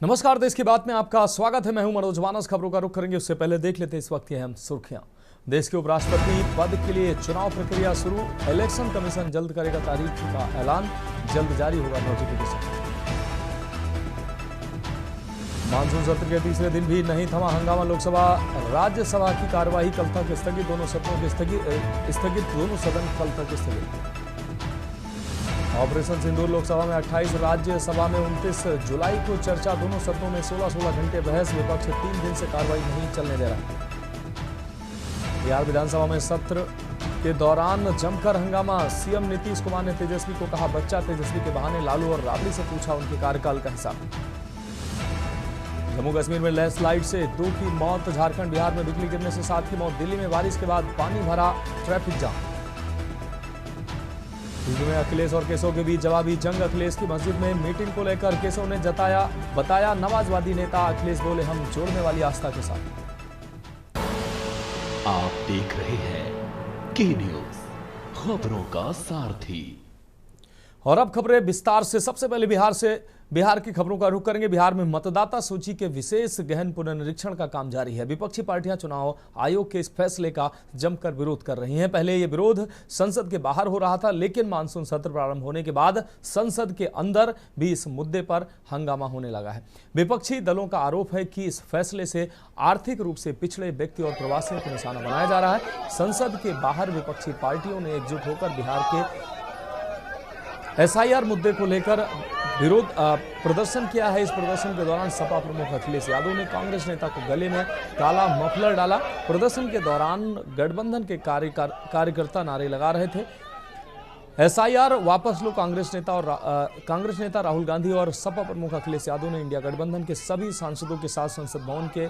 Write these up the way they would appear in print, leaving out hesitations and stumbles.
नमस्कार, देश की बात में आपका स्वागत है। मैं हूं मनोज मानस। खबरों का रुख करेंगे उससे पहले देख लेते हैं इस वक्त की अहम सुर्खियां। देश के उपराष्ट्रपति पद के लिए चुनाव प्रक्रिया शुरू। इलेक्शन कमीशन जल्द करेगा तारीख का ऐलान, जल्द जारी होगा नोटिफिकेशन। मानसून सत्र के तीसरे दिन भी नहीं थमा हंगामा। लोकसभा राज्यसभा की कार्यवाही कल तक स्थगित, दोनों सदनों के स्थगित दोनों सदन कल तक स्थगित। ऑपरेशन सिंदूर लोकसभा में 28, राज्यसभा में 29 जुलाई को चर्चा। दोनों सदनों में 16-16 घंटे बहस। विपक्ष 3 दिन से कार्रवाई नहीं चलने दे रहा। बिहार विधानसभा में सत्र के दौरान जमकर हंगामा। सीएम नीतीश कुमार ने तेजस्वी को कहा बच्चा। तेजस्वी के बहाने लालू और राबड़ी से पूछा उनके कार्यकाल का हिसाब। जम्मू कश्मीर में लैंडस्लाइड से 2 की मौत। झारखंड बिहार में बिजली गिरने से 7 की मौत। दिल्ली में बारिश के बाद पानी भरा, ट्रैफिक जाम। में अखिलेश और केशव के बीच जवाबी जंग। अखिलेश की मस्जिद में मीटिंग को लेकर केशव ने बताया नमाजवादी नेता। अखिलेश बोले हम जोड़ने वाली आस्था के साथ। आप देख रहे हैं के न्यूज, खबरों का सारथी। और अब खबरें विस्तार से। सबसे पहले बिहार की खबरों का रुख करेंगे। बिहार में मतदाता सूची के विशेष गहन पुनरीक्षण का काम जारी है। विपक्षी पार्टियां चुनाव आयोग के इस फैसले का जमकर विरोध कर रही हैं। पहले यह विरोध संसद के बाहर हो रहा था, लेकिन मानसून सत्र प्रारंभ होने के बाद संसद के अंदर भी इस मुद्दे पर हंगामा होने लगा है। विपक्षी दलों का आरोप है कि इस फैसले से आर्थिक रूप से पिछड़े व्यक्ति और प्रवासियों को निशाना बनाया जा रहा है। संसद के बाहर विपक्षी पार्टियों ने एकजुट होकर बिहार के एसआईआर मुद्दे को लेकर विरोध प्रदर्शन किया है। इस प्रदर्शन के दौरान सपा प्रमुख अखिलेश यादव ने कांग्रेस नेता को गले में काला मफलर डाला। प्रदर्शन के दौरान गठबंधन के कार्यकर्ता नारे लगा रहे थे, एसआईआर वापस लो। कांग्रेस नेता राहुल गांधी और सपा प्रमुख अखिलेश यादव ने इंडिया गठबंधन के सभी सांसदों के साथ संसद भवन के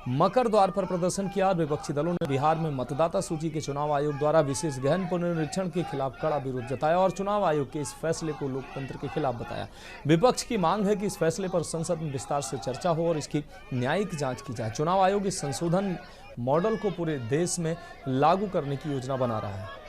मकर द्वार पर प्रदर्शन किया। विपक्षी दलों ने बिहार में मतदाता सूची के चुनाव आयोग द्वारा विशेष गहन पुनरीक्षण के खिलाफ कड़ा विरोध जताया और चुनाव आयोग के इस फैसले को लोकतंत्र के खिलाफ बताया। विपक्ष की मांग है कि इस फैसले पर संसद में विस्तार से चर्चा हो और इसकी न्यायिक जांच की जाए। चुनाव आयोग इस संशोधन मॉडल को पूरे देश में लागू करने की योजना बना रहा है।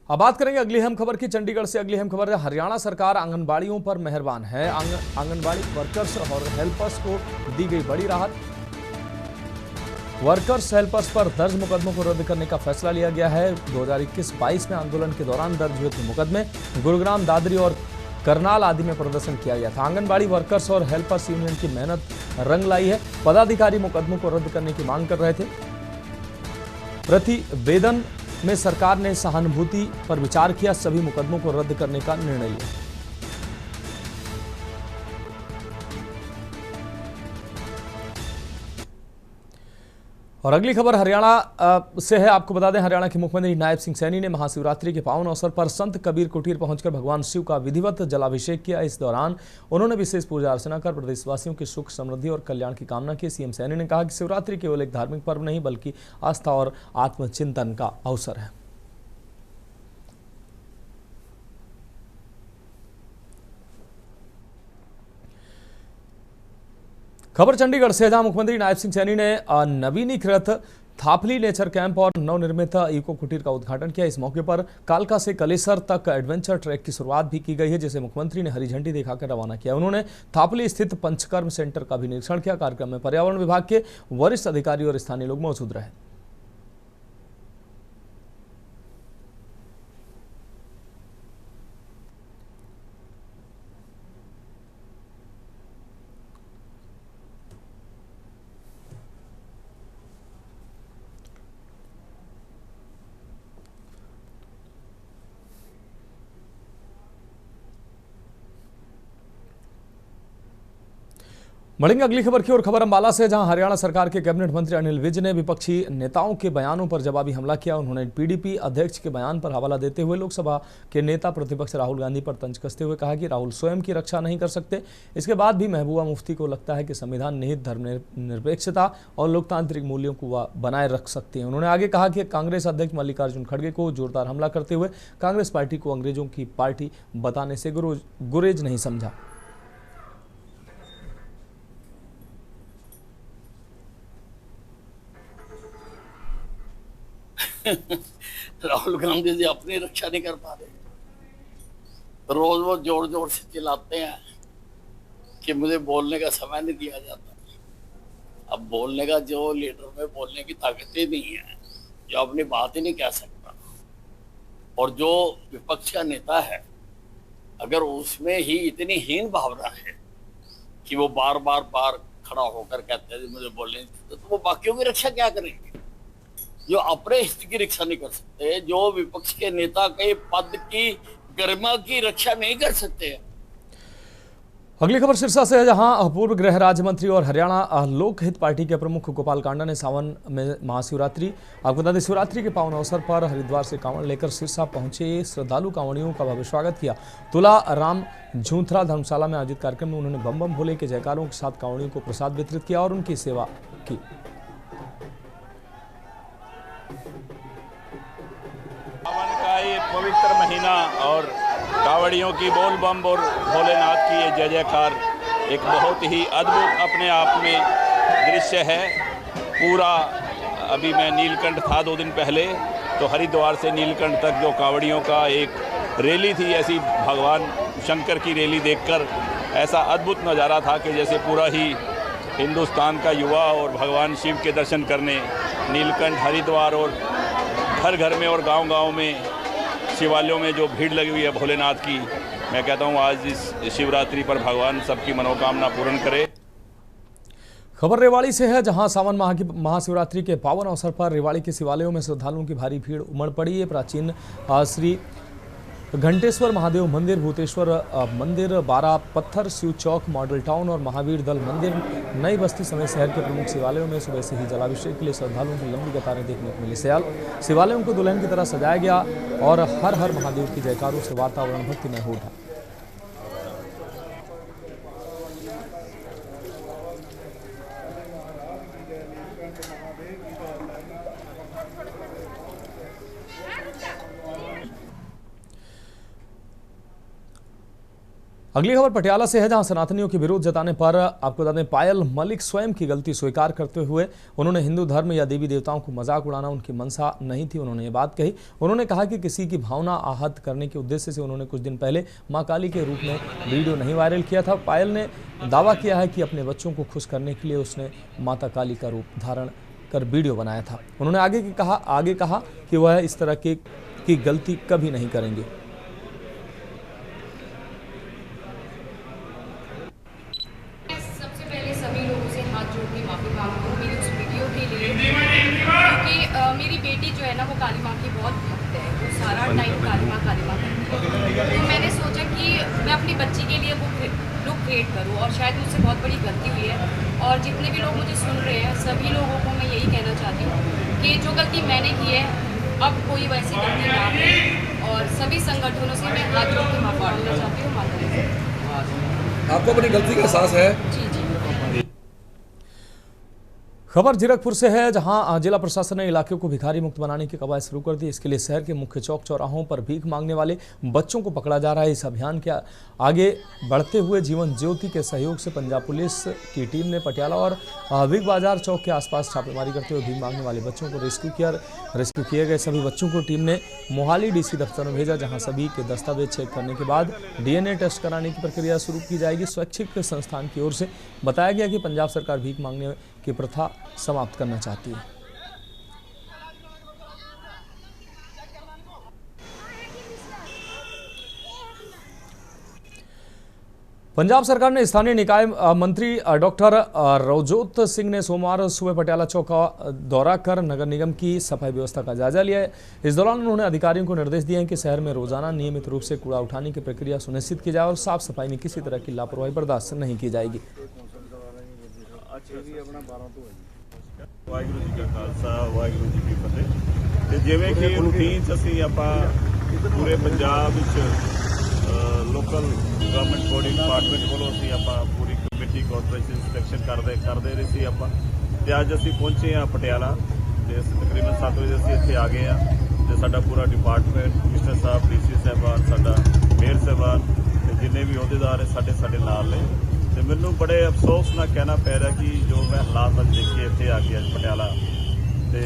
अब बात करेंगे अगली अहम खबर की। चंडीगढ़ से अगली अहम खबर है। हरियाणा सरकार आंगनबाड़ियों पर मेहरबान है। आंगनबाड़ी वर्कर्स और हेल्पर्स को दी गई बड़ी राहत। वर्कर्स हेल्पर्स पर दर्ज मुकदमों को रद्द करने का फैसला लिया गया है। 2021-22 में आंदोलन के दौरान दर्ज हुए थे मुकदमे। गुरुग्राम, दादरी और करनाल आदि में प्रदर्शन किया गया था। आंगनबाड़ी वर्कर्स और हेल्पर्स यूनियन की मेहनत रंग लाई है। पदाधिकारी मुकदमों को रद्द करने की मांग कर रहे थे। प्रतिवेदन में सरकार ने सहानुभूति पर विचार किया, सभी मुकदमों को रद्द करने का निर्णय लिया। और अगली खबर हरियाणा से है। आपको बता दें, हरियाणा के मुख्यमंत्री नायब सिंह सैनी ने महाशिवरात्रि के पावन अवसर पर संत कबीर कुटीर पहुंचकर भगवान शिव का विधिवत जलाभिषेक किया। इस दौरान उन्होंने विशेष पूजा अर्चना कर प्रदेशवासियों की सुख, समृद्धि और कल्याण की कामना की। सीएम सैनी ने कहा कि शिवरात्रि केवल एक धार्मिक पर्व नहीं बल्कि आस्था और आत्मचिंतन का अवसर है। खबर चंडीगढ़ से, जहां मुख्यमंत्री नायब सिंह सैनी ने नवीनीकृत थापली नेचर कैंप और नवनिर्मित इको कुटीर का उद्घाटन किया। इस मौके पर कालका से कलेसर तक एडवेंचर ट्रैक की शुरुआत भी की गई है, जिसे मुख्यमंत्री ने हरी झंडी दिखाकर रवाना किया। उन्होंने थापली स्थित पंचकर्म सेंटर का भी निरीक्षण किया। कार्यक्रम में पर्यावरण विभाग के वरिष्ठ अधिकारी और स्थानीय लोग मौजूद रहे। बढ़ेंगे अगली खबर की ओर। खबर अंबाला से, जहां हरियाणा सरकार के कैबिनेट मंत्री अनिल विज ने विपक्षी नेताओं के बयानों पर जवाबी हमला किया। उन्होंने पीडीपी अध्यक्ष के बयान पर हवाला देते हुए लोकसभा के नेता प्रतिपक्ष राहुल गांधी पर तंज कसते हुए कहा कि राहुल स्वयं की रक्षा नहीं कर सकते। इसके बाद भी महबूबा मुफ्ती को लगता है कि संविधान निहित धर्मनिरपेक्षता और लोकतांत्रिक मूल्यों को वह बनाए रख सकते हैं। उन्होंने आगे कहा कि कांग्रेस अध्यक्ष मल्लिकार्जुन खड़गे को जोरदार हमला करते हुए कांग्रेस पार्टी को अंग्रेजों की पार्टी बताने से गुरेज नहीं समझा। राहुल गांधी जी अपनी रक्षा नहीं कर पा रहे। रोज वो जोर जोर से चिल्लाते हैं कि मुझे बोलने का समय नहीं दिया जाता। अब बोलने का जो लीडर में बोलने की ताकत ही नहीं है, जो अपनी बात ही नहीं कह सकता, और जो विपक्ष का नेता है अगर उसमें ही इतनी हीन भावना है कि वो बार बार खड़ा होकर कहते हैं मुझे बोलने नहीं देते, तो वो बाकियों की रक्षा क्या करेंगे? जो अपने हित की रक्षा नहीं कर सकते, जो विपक्ष के नेता के पद की गरिमा की रक्षा नहीं कर सकते। अगली खबर सिरसा से है, जहां पूर्व गृह राज्य मंत्री और हरियाणा लोक हित पार्टी के प्रमुख गोपाल कांडा ने सावन में महाशिवरात्रि, आपको बता दें शिवरात्रि के पावन अवसर पर हरिद्वार से कांवड़ लेकर सिरसा पहुंचे श्रद्धालु कांवड़ियों का भव्य स्वागत किया। तुला राम झूंथरा धर्मशाला में आयोजित कार्यक्रम में उन्होंने बम बम भोले के जयकारों के साथ कांवड़ियों को प्रसाद वितरित किया और उनकी सेवा की। सावन का ये पवित्र महीना और कांवड़ियों की बोल बम और भोलेनाथ की ये जय जयकार एक बहुत ही अद्भुत अपने आप में दृश्य है। पूरा अभी मैं नीलकंठ था 2 दिन पहले, तो हरिद्वार से नीलकंठ तक जो कांवड़ियों का एक रैली थी, ऐसी भगवान शंकर की रैली देखकर ऐसा अद्भुत नज़ारा था कि जैसे पूरा ही हिंदुस्तान का युवा और भगवान शिव के दर्शन करने नीलकंठ हरिद्वार और घर घर में और गांव-गांव में शिवालयों में जो भीड़ लगी हुई है भोलेनाथ की, मैं कहता हूं आज इस शिवरात्रि पर भगवान सबकी मनोकामना पूर्ण करे। खबर रेवाड़ी से है, जहां सावन माह की महाशिवरात्रि के पावन अवसर पर रेवाड़ी के शिवालयों में श्रद्धालुओं की भारी भीड़ उमड़ पड़ी है। प्राचीन श्री घंटेश्वर महादेव मंदिर, भूतेश्वर मंदिर, 12 पत्थर, शिव चौक, मॉडल टाउन और महावीर दल मंदिर, नई बस्ती समेत शहर के प्रमुख शिवालयों में सुबह से ही जलाभिषेक के लिए श्रद्धालुओं की लंबी कतारें देखने को मिली। शिवालयों को दुल्हन की तरह सजाया गया और हर हर महादेव की जयकारों से वातावरण भक्तिमय हो उठा। अगली खबर पटियाला से है, जहां सनातनियों के विरोध जताने पर आपको बता दें पायल मलिक स्वयं की गलती स्वीकार करते हुए उन्होंने हिंदू धर्म या देवी देवताओं को मजाक उड़ाना उनकी मंशा नहीं थी, उन्होंने ये बात कही। उन्होंने कहा कि किसी की भावना आहत करने के उद्देश्य से उन्होंने कुछ दिन पहले मां काली के रूप में वीडियो नहीं वायरल किया था। पायल ने दावा किया है कि अपने बच्चों को खुश करने के लिए उसने माता काली का रूप धारण कर वीडियो बनाया था। उन्होंने आगे कहा कि वह इस तरह की गलती कभी नहीं करेंगे। मेरी बेटी जो है ना वो काली माँ की बहुत भक्त है, वो सारा टाइम काली माँ करती है। तो मैंने सोचा कि मैं अपनी बच्ची के लिए वो लुक क्रिएट करूँ, और शायद मुझसे बहुत बड़ी गलती हुई है। और जितने भी लोग मुझे सुन रहे हैं सभी लोगों को मैं यही कहना चाहती हूँ कि जो गलती मैंने की है अब कोई वैसी गलती ना करे, और सभी संगठनों से मैं हाथ जोड़ के माफ़ी मांगना चाहती हूँ। माता आपको अपनी गलती का एहसास है? जी। खबर जीरकपुर से है, जहां जिला प्रशासन ने इलाके को भिखारी मुक्त बनाने की कवायद शुरू कर दी। इसके लिए शहर के मुख्य चौक चौराहों पर भीख मांगने वाले बच्चों को पकड़ा जा रहा है। इस अभियान के आगे बढ़ते हुए जीवन ज्योति के सहयोग से पंजाब पुलिस की टीम ने पटियाला और बिग बाजार चौक के आसपास छापेमारी करते हुए भीख मांगने वाले बच्चों को रेस्क्यू किए गए। सभी बच्चों को टीम ने मोहाली डीसी दफ्तर में भेजा, जहाँ सभी के दस्तावेज चेक करने के बाद DNA टेस्ट कराने की प्रक्रिया शुरू की जाएगी। स्वैच्छिक संस्थान की ओर से बताया गया कि पंजाब सरकार भीख मांगने की प्रथा समाप्त करना चाहती है। पंजाब सरकार ने स्थानीय निकाय मंत्री डॉक्टर रवजोत सिंह ने सोमवार सुबह पटियाला चौक का दौरा कर नगर निगम की सफाई व्यवस्था का जायजा लिया है। इस दौरान उन्होंने अधिकारियों को निर्देश दिए हैं कि शहर में रोजाना नियमित रूप से कूड़ा उठाने की प्रक्रिया सुनिश्चित की जाए और साफ सफाई में किसी तरह की लापरवाही बर्दाश्त नहीं की जाएगी। वाहिगुरू जी का खालसा वाहिगुरू जी की फतेह। ते जिवें कि रूटीन असीं आपां पूरे पंजाब विच लोकल गवर्नमेंट बॉडी डिपार्टमेंट कोलों असीं आपां पूरी कमेटी कॉर्पोरेशन इंस्पैक्शन करते रहे सी आपां ते अज असीं पहुंचे हाँ पटियाला ते असीं तकरीबन 7 बजे असीं इत्थे आ गए हाँ ते साडा पूरा डिपार्टमेंट कमिश्नर साहब DC साहबान साडा मेयर साहबान ते जिन्ने भी अहुदेदार है साडे नाल ने। तो मैनू बड़े अफसोस ना कहना पै रहा कि जो मैं हालात अज देखे इतने आके अज पटियाला तो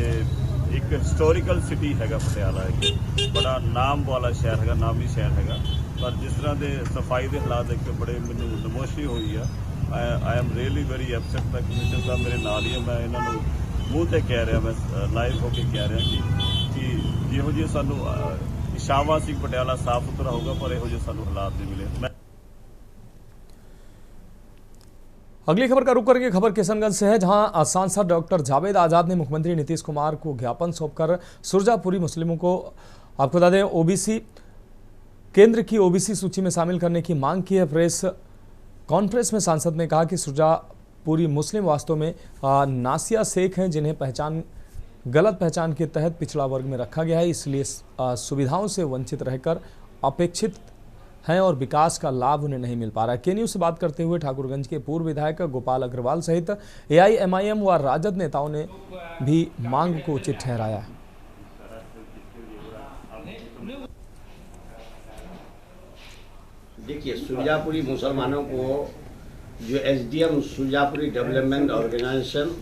एक हिस्टोरिकल सिटी हैगा पटियाला एक बड़ा नाम वाला शहर हैगा, नामी शहर हैगा, पर जिस तरह के सफाई के हालात देख के बड़े मैनू नमोशी हुई है। I am really very upset. The commissioner साहब मेरे नाल ही है, मैं इन्हों मूँह से कह रहा, मैं लाइव होकर कह रहा कि जिहो जी सानू इच्छावां सी पटियाला साफ सुथरा होगा, पर इहो ਜਿਹੇ सानू हालात नहीं मिले। अगली खबर का रुख करेंगे। खबर किशनगंज से है, जहां सांसद डॉक्टर जावेद आजाद ने मुख्यमंत्री नीतीश कुमार को ज्ञापन सौंपकर सुरजापुरी मुस्लिमों को, आपको बता दें, ओबीसी केंद्र की ओबीसी सूची में शामिल करने की मांग की है। प्रेस कॉन्फ्रेंस में सांसद ने कहा कि सुरजापुरी मुस्लिम वास्तव में नासिया शेख हैं, जिन्हें गलत पहचान के तहत पिछड़ा वर्ग में रखा गया है, इसलिए सुविधाओं से वंचित रहकर अपेक्षित हैं और विकास का लाभ उन्हें नहीं मिल पा रहा है। के न्यूज़ से बात करते हुए ठाकुरगंज के पूर्व विधायक गोपाल अग्रवाल सहित एआईएमआईएम व राजद नेताओं ने भी मांग को उचित ठहराया है। देखिए, सुरजापुरी मुसलमानों को जो एसडीएम सुरजापुरी डेवलपमेंट ऑर्गेनाइजेशन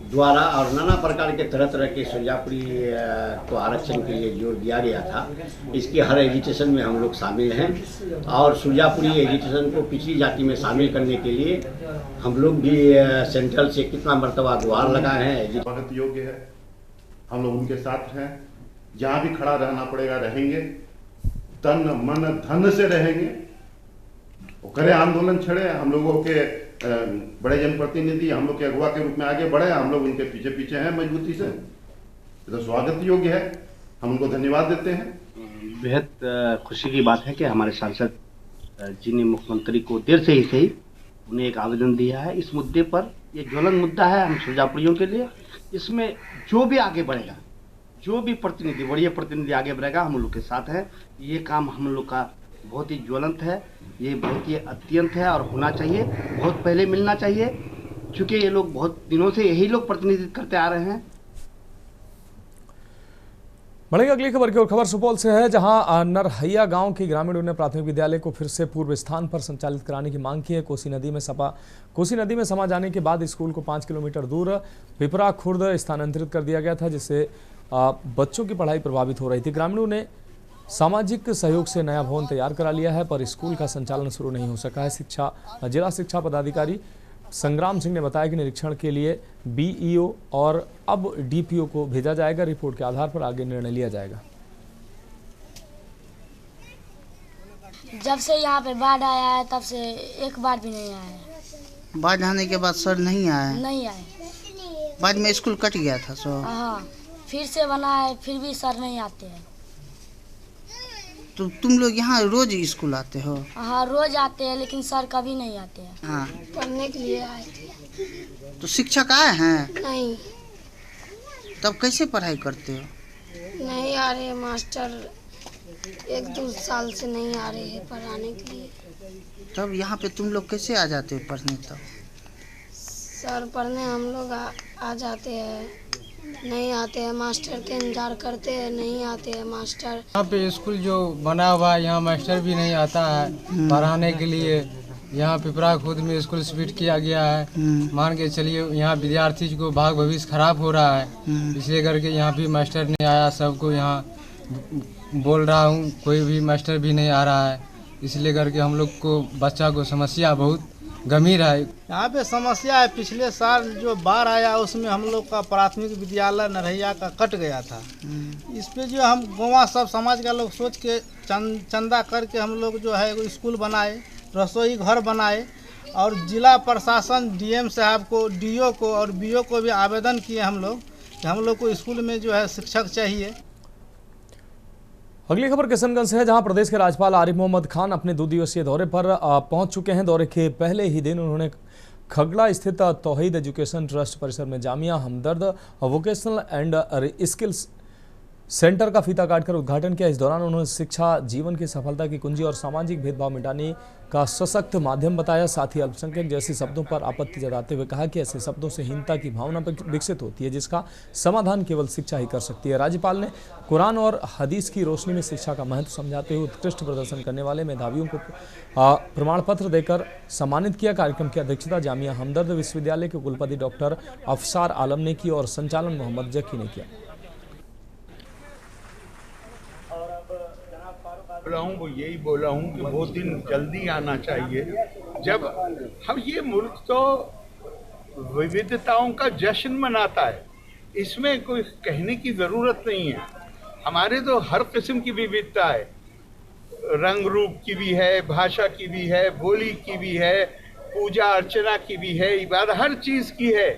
द्वारा और नाना प्रकार के तरह तरह के सुरजापुरी को आरक्षण के लिए जोर दिया गया था, इसके हर एजिटेशन में हम लोग शामिल हैं और सुरजापुरी एजिटेशन को पिछड़ी जाति में शामिल करने के लिए हम लोग भी सेंट्रल से कितना मरतबा गुहार लगाए हैं। स्वागत योग्य है, हम लोग उनके साथ हैं, जहाँ भी खड़ा रहना पड़ेगा रहेंगे, तन मन धन से रहेंगे। वो करे आंदोलन छड़े, हम लोगों के बड़े जनप्रतिनिधि हम लोग के अगुवा के रूप में आगे बढ़े, हम लोग उनके पीछे पीछे हैं मजबूती से। तो स्वागत योग्य है, हम उनको धन्यवाद देते हैं। बेहद खुशी की बात है कि हमारे सांसद जी ने मुख्यमंत्री को देर से ही सही उन्हें एक आवेदन दिया है इस मुद्दे पर। ये ज्वलन मुद्दा है हम सुरजापुरियों के लिए। इसमें जो भी आगे बढ़ेगा, जो भी प्रतिनिधि, बड़े प्रतिनिधि आगे बढ़ेगा, हम लोग के साथ हैं। ये काम हम लोग का बहुत ही ज्वलंत है, ये बहुत ही अत्यंत है और होना चाहिए, बहुत पहले मिलना चाहिए, क्योंकि ये लोग बहुत दिनों से यही लोग प्रतिनिधित्व करते आ रहे हैं। बढ़ेंगे अगली खबर की ओर। खबर सुपौल से है, जहां नरहैया गांव के ग्रामीणों ने प्राथमिक विद्यालय को फिर से पूर्व स्थान पर संचालित कराने की मांग की है। कोसी नदी में समा जाने के बाद स्कूल को 5 किलोमीटर दूर पिपरा खुर्द स्थानांतरित कर दिया गया था, जिससे बच्चों की पढ़ाई प्रभावित हो रही थी। ग्रामीणों ने सामाजिक सहयोग से नया भवन तैयार करा लिया है, पर स्कूल का संचालन शुरू नहीं हो सका है। जिला शिक्षा पदाधिकारी संग्राम सिंह ने बताया कि निरीक्षण के लिए बीईओ और अब डीपीओ को भेजा जाएगा। रिपोर्ट के आधार पर आगे निर्णय लिया जाएगा। जब से यहाँ पे बाढ़ आया है तब से एक बार भी नहीं आया है। बाढ़ आने के बाद सर नहीं आए? नहीं आए। बाद में स्कूल कट गया था सर। हाँ, फिर से बना है, फिर भी सर नहीं आते हैं। तो तुम लोग यहाँ रोज स्कूल आते हो? हाँ, रोज आते हैं, लेकिन सर कभी नहीं आते हैं। हाँ, पढ़ने के लिए आए थे। तो शिक्षक आए हैं? नहीं। तब कैसे पढ़ाई करते हो? नहीं आ रहे मास्टर, 1-2 साल से नहीं आ रहे हैं पढ़ाने के लिए। तब यहाँ पे तुम लोग कैसे आ जाते हो पढ़ने? तब सर पढ़ने हम लोग आ जाते हैं, नहीं आते हैं, मास्टर के इंतजार करते हैं, नहीं आते हैं मास्टर। यहाँ पे स्कूल जो बना हुआ है, यहाँ मास्टर भी नहीं आता है पढ़ाने के लिए। यहाँ पिपरा खुद में स्कूल स्पीड किया गया है। मान के चलिए यहाँ विद्यार्थी को भाग भविष्य खराब हो रहा है, इसलिए करके यहाँ भी मास्टर नहीं आया। सबको यहाँ बोल रहा हूँ, कोई भी मास्टर भी नहीं आ रहा है, इसलिए करके हम लोग को बच्चा को समस्या बहुत गंभीर है। यहाँ पे समस्या है, पिछले साल जो बाढ़ आया उसमें हम लोग का प्राथमिक विद्यालय नरहैया का कट गया था। इस पे जो हम गोवा सब समाज का लोग सोच के चंदा करके हम लोग जो है स्कूल बनाए, रसोई घर बनाए और जिला प्रशासन डीएम साहब को, डीओ को और बीओ को भी आवेदन किए हम लोग कि हम लोग को स्कूल में जो है शिक्षक चाहिए। अगली खबर किशनगंज से है, जहां प्रदेश के राज्यपाल आरिफ मोहम्मद खान अपने 2 दिवसीय दौरे पर पहुंच चुके हैं। दौरे के पहले ही दिन उन्होंने खगड़ा स्थित तौहीद एजुकेशन ट्रस्ट परिसर में जामिया हमदर्द वोकेशनल एंड स्किल्स सेंटर का फीता काटकर उद्घाटन किया। इस दौरान उन्होंने शिक्षा जीवन की सफलता की कुंजी और सामाजिक भेदभाव मिटाने का सशक्त माध्यम बताया। साथ ही अल्पसंख्यक जैसे शब्दों पर आपत्ति जताते हुए कहा कि ऐसे शब्दों से हीनता की भावना विकसित होती है, जिसका समाधान केवल शिक्षा ही कर सकती है। राज्यपाल ने कुरान और हदीस की रोशनी में शिक्षा का महत्व समझाते हुए उत्कृष्ट प्रदर्शन करने वाले मेधावियों को प्रमाण पत्र देकर सम्मानित किया। कार्यक्रम की अध्यक्षता जामिया हमदर्द विश्वविद्यालय के कुलपति डॉक्टर अफसार आलम ने की और संचालन मोहम्मद जकी ने किया। बोला हूँ वो यही बोला हूँ कि वो दिन जल्दी आना चाहिए जब हम ये मुल्क तो विविधताओं का जश्न मनाता है, इसमें कोई कहने की ज़रूरत नहीं है। हमारे तो हर किस्म की विविधता है, रंग रूप की भी है, भाषा की भी है, बोली की भी है, पूजा अर्चना की भी है, इबादत हर चीज़ की है।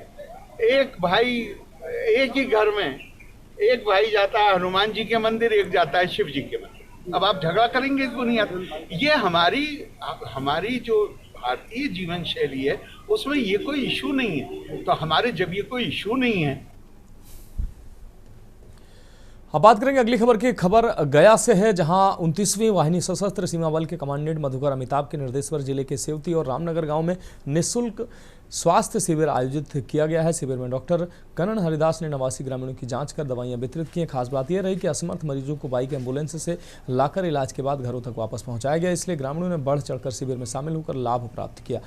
एक भाई एक ही घर में एक भाई जाता है हनुमान जी के मंदिर, एक जाता है शिव जी के मंदिर। अब आप झगड़ा करेंगे इस बुनियाद पर? ये हमारी जो भारतीय जीवन शैली है उसमें ये कोई इशू नहीं है। तो हमारे जब ये कोई इशू नहीं है। अब बात करेंगे अगली खबर की। खबर गया से है, जहां 29वीं वाहिनी सशस्त्र सीमा बल के कमांडेंट मधुकर अमिताभ के निर्देश पर जिले के सेवती और रामनगर गांव में निःशुल्क स्वास्थ्य शिविर आयोजित किया गया है। शिविर में डॉक्टर कनन हरिदास ने 89 ग्रामीणों की जांच कर दवाइयां वितरित की। खास बात यह रही कि असमर्थ मरीजों को बाइक एम्बुलेंस से लाकर इलाज के बाद घरों तक वापस पहुंचाया गया, इसलिए ग्रामीणों ने बढ़ चढ़कर शिविर में शामिल होकर लाभ प्राप्त किया।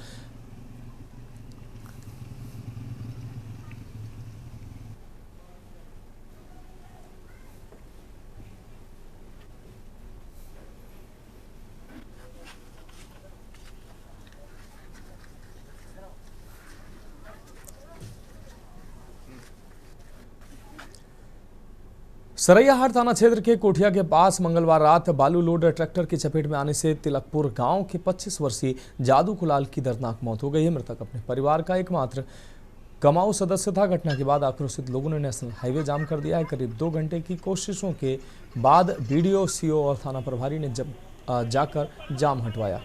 सरैयाहाट थाना क्षेत्र के कोठिया के पास मंगलवार रात बालू लोडर ट्रैक्टर की चपेट में आने से तिलकपुर गांव के 25 वर्षीय जादू कुलाल की दर्दनाक मौत हो गई है। मृतक अपने परिवार का एकमात्र कमाऊ सदस्य था। घटना के बाद आक्रोशित लोगों ने नेशनल हाईवे जाम कर दिया है। करीब 2 घंटे की कोशिशों के बाद बीडीओ, सीओ और थाना प्रभारी ने जाकर जाम हटवाया।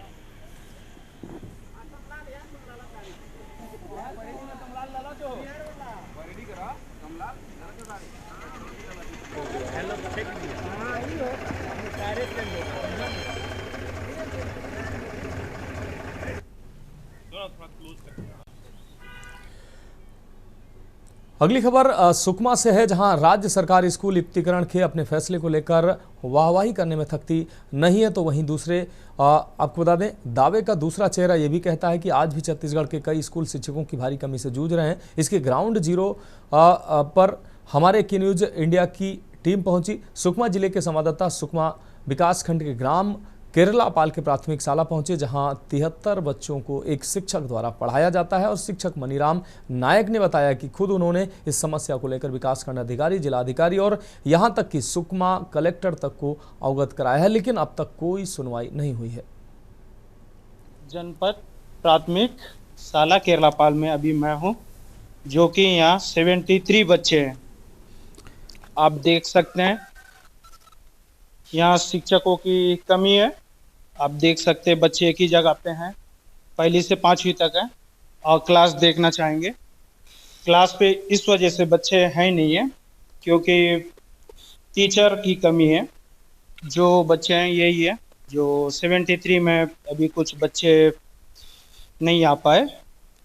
अगली खबर सुकमा से है, जहां राज्य सरकार स्कूल लिप्तीकरण के अपने फैसले को लेकर वाहवाही करने में थकती नहीं है, तो वहीं दूसरे आपको बता दें दावे का दूसरा चेहरा यह भी कहता है कि आज भी छत्तीसगढ़ के कई स्कूल शिक्षकों की भारी कमी से जूझ रहे हैं। इसके ग्राउंड जीरो पर हमारे की न्यूज इंडिया की टीम पहुंची। सुकमा जिले के संवाददाता सुकमा विकास खंड के ग्राम केरला पाल के प्राथमिक शाला पहुंचे, जहां 73 बच्चों को एक शिक्षक द्वारा पढ़ाया जाता है और शिक्षक मनीराम नायक ने बताया कि खुद उन्होंने इस समस्या को लेकर विकासखंड अधिकारी, जिलाधिकारी और यहां तक कि सुकमा कलेक्टर तक को अवगत कराया है, लेकिन अब तक कोई सुनवाई नहीं हुई है। जनपद प्राथमिक शाला केरला पाल में अभी मैं हूं, जो कि यहाँ 73 बच्चे हैं। आप देख सकते हैं यहाँ शिक्षकों की कमी है। आप देख सकते हैं बच्चे एक ही जगह पे हैं, 1ली से 5वीं तक है। और क्लास देखना चाहेंगे, क्लास पे इस वजह से बच्चे हैं नहीं है क्योंकि टीचर की कमी है। जो बच्चे हैं यही है, जो 73 में अभी कुछ बच्चे नहीं आ पाए।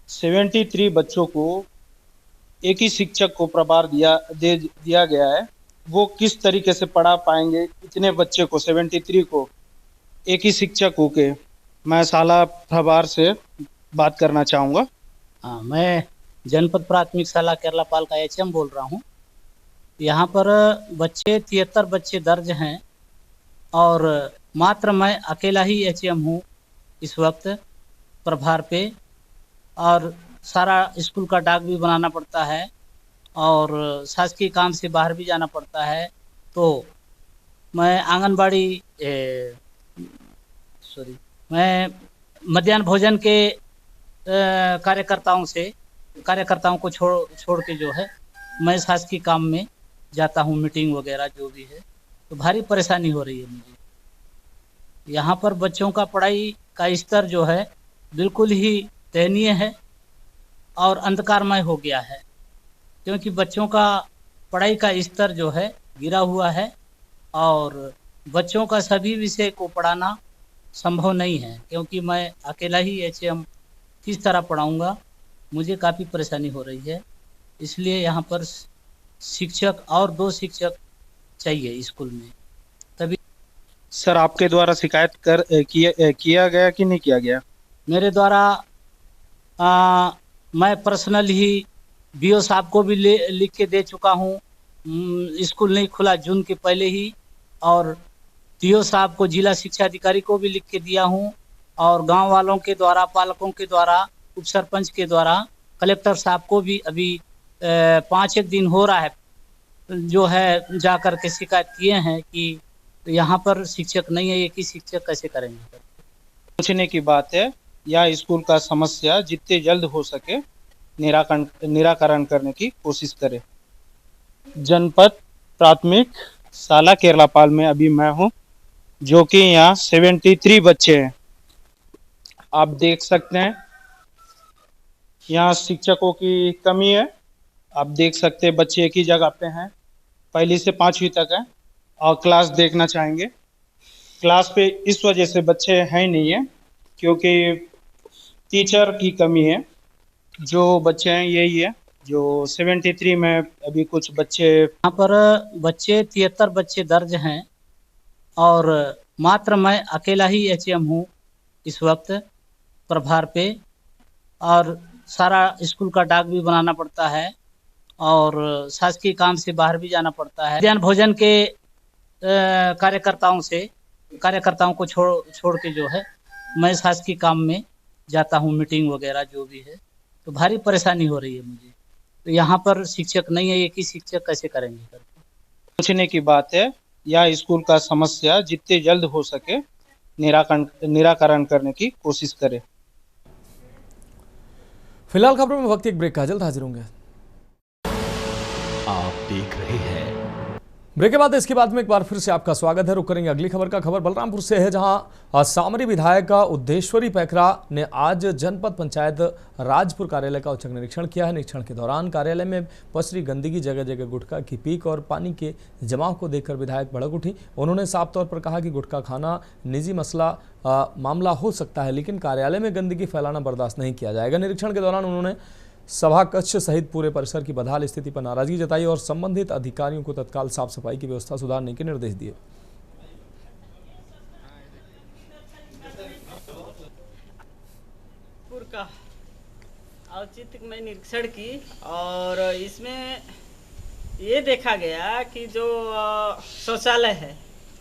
73 बच्चों को एक ही शिक्षक को प्रभार दिया गया है। वो किस तरीके से पढ़ा पाएंगे इतने बच्चे को, 73 को एक ही शिक्षक हो के? मैं शाला प्रभार से बात करना चाहूँगा। हाँ, मैं जनपद प्राथमिक शाला केरला पाल का एचएम बोल रहा हूँ। यहाँ पर बच्चे 73 बच्चे दर्ज हैं और मात्र मैं अकेला ही एचएम हूँ इस वक्त प्रभार पे, और सारा स्कूल का डाक भी बनाना पड़ता है और शासकीय काम से बाहर भी जाना पड़ता है। तो मैं आंगनबाड़ी मैं मध्याह्न भोजन के कार्यकर्ताओं को छोड़ के जो है मैं शासकीय काम में जाता हूँ, मीटिंग वगैरह जो भी है। तो भारी परेशानी हो रही है मुझे। यहाँ पर बच्चों का पढ़ाई का स्तर जो है बिल्कुल ही दयनीय है और अंधकारमय हो गया है, क्योंकि बच्चों का पढ़ाई का स्तर जो है गिरा हुआ है और बच्चों का सभी विषय को पढ़ाना संभव नहीं है, क्योंकि मैं अकेला ही एचएम किस तरह पढ़ाऊंगा। मुझे काफ़ी परेशानी हो रही है, इसलिए यहाँ पर शिक्षक और 2 शिक्षक चाहिए स्कूल में। तभी सर आपके द्वारा शिकायत किया गया कि नहीं किया गया? मेरे द्वारा मैं पर्सनल ही बीओ साहब को भी लिख के दे चुका हूँ। स्कूल नहीं खुला जून के पहले ही, और टीओ साहब को, जिला शिक्षा अधिकारी को भी लिख के दिया हूँ और गांव वालों के द्वारा, पालकों के द्वारा, उप सरपंच के द्वारा, कलेक्टर साहब को भी अभी 5-1 दिन हो रहा है जो है जा कर के शिकायत किए हैं कि यहाँ पर शिक्षक नहीं है, एक ही शिक्षक कैसे करेंगे। पूछने की बात है, यह स्कूल का समस्या जितने जल्द हो सके निराकरण करने की कोशिश करें। जनपद प्राथमिक शाला केरलापाल में अभी मैं हूँ, जो कि यहाँ 73 बच्चे हैं। आप देख सकते हैं यहाँ शिक्षकों की कमी है। आप देख सकते हैं बच्चे एक ही जगह पे हैं, 1ली से 5वीं तक है। और क्लास देखना चाहेंगे, क्लास पे इस वजह से बच्चे हैं नहीं है क्योंकि टीचर की कमी है। जो बच्चे हैं यही है, जो 73 में अभी कुछ बच्चे, यहाँ पर बच्चे 73 बच्चे दर्ज हैं और मात्र मैं अकेला ही एचएम हूँ इस वक्त प्रभार पे, और सारा स्कूल का डाक भी बनाना पड़ता है और शासकीय काम से बाहर भी जाना पड़ता है। मध्याह्न भोजन के कार्यकर्ताओं को छोड़ के जो है मैं शासकीय काम में जाता हूँ, मीटिंग वगैरह जो भी है, तो भारी परेशानी हो रही है मुझे। तो यहाँ पर शिक्षक नहीं है, एक ही शिक्षक कैसे करेंगे। पूछने की बात है, यह स्कूल का समस्या जितने जल्द हो सके निराकरण करने की कोशिश करें। फिलहाल खबरों में वक्त एक ब्रेक का, जल्द हाजिर होंगे। आप देख रहे हैं ब्रेक के बाद इसके बाद में एक बार फिर से आपका स्वागत है। रुक करेंगे अगली खबर का। खबर बलरामपुर से है, जहां सामरी विधायक उद्देश्वरी पैकरा ने आज जनपद पंचायत राजपुर कार्यालय का औचक निरीक्षण किया है। निरीक्षण के दौरान कार्यालय में पसरी गंदगी, जगह जगह गुटखा की पीक और पानी के जमाव को देखकर विधायक भड़क उठी। उन्होंने साफ तौर पर कहा कि गुटखा खाना निजी मामला हो सकता है, लेकिन कार्यालय में गंदगी फैलाना बर्दाश्त नहीं किया जाएगा। निरीक्षण के दौरान उन्होंने सभा कक्ष सहित पूरे परिसर की बदहाल स्थिति पर नाराजगी जताई और संबंधित अधिकारियों को तत्काल साफ सफाई की व्यवस्था सुधारने के निर्देश दिए। का औचित्य में निरीक्षण की और इसमें ये देखा गया कि जो शौचालय है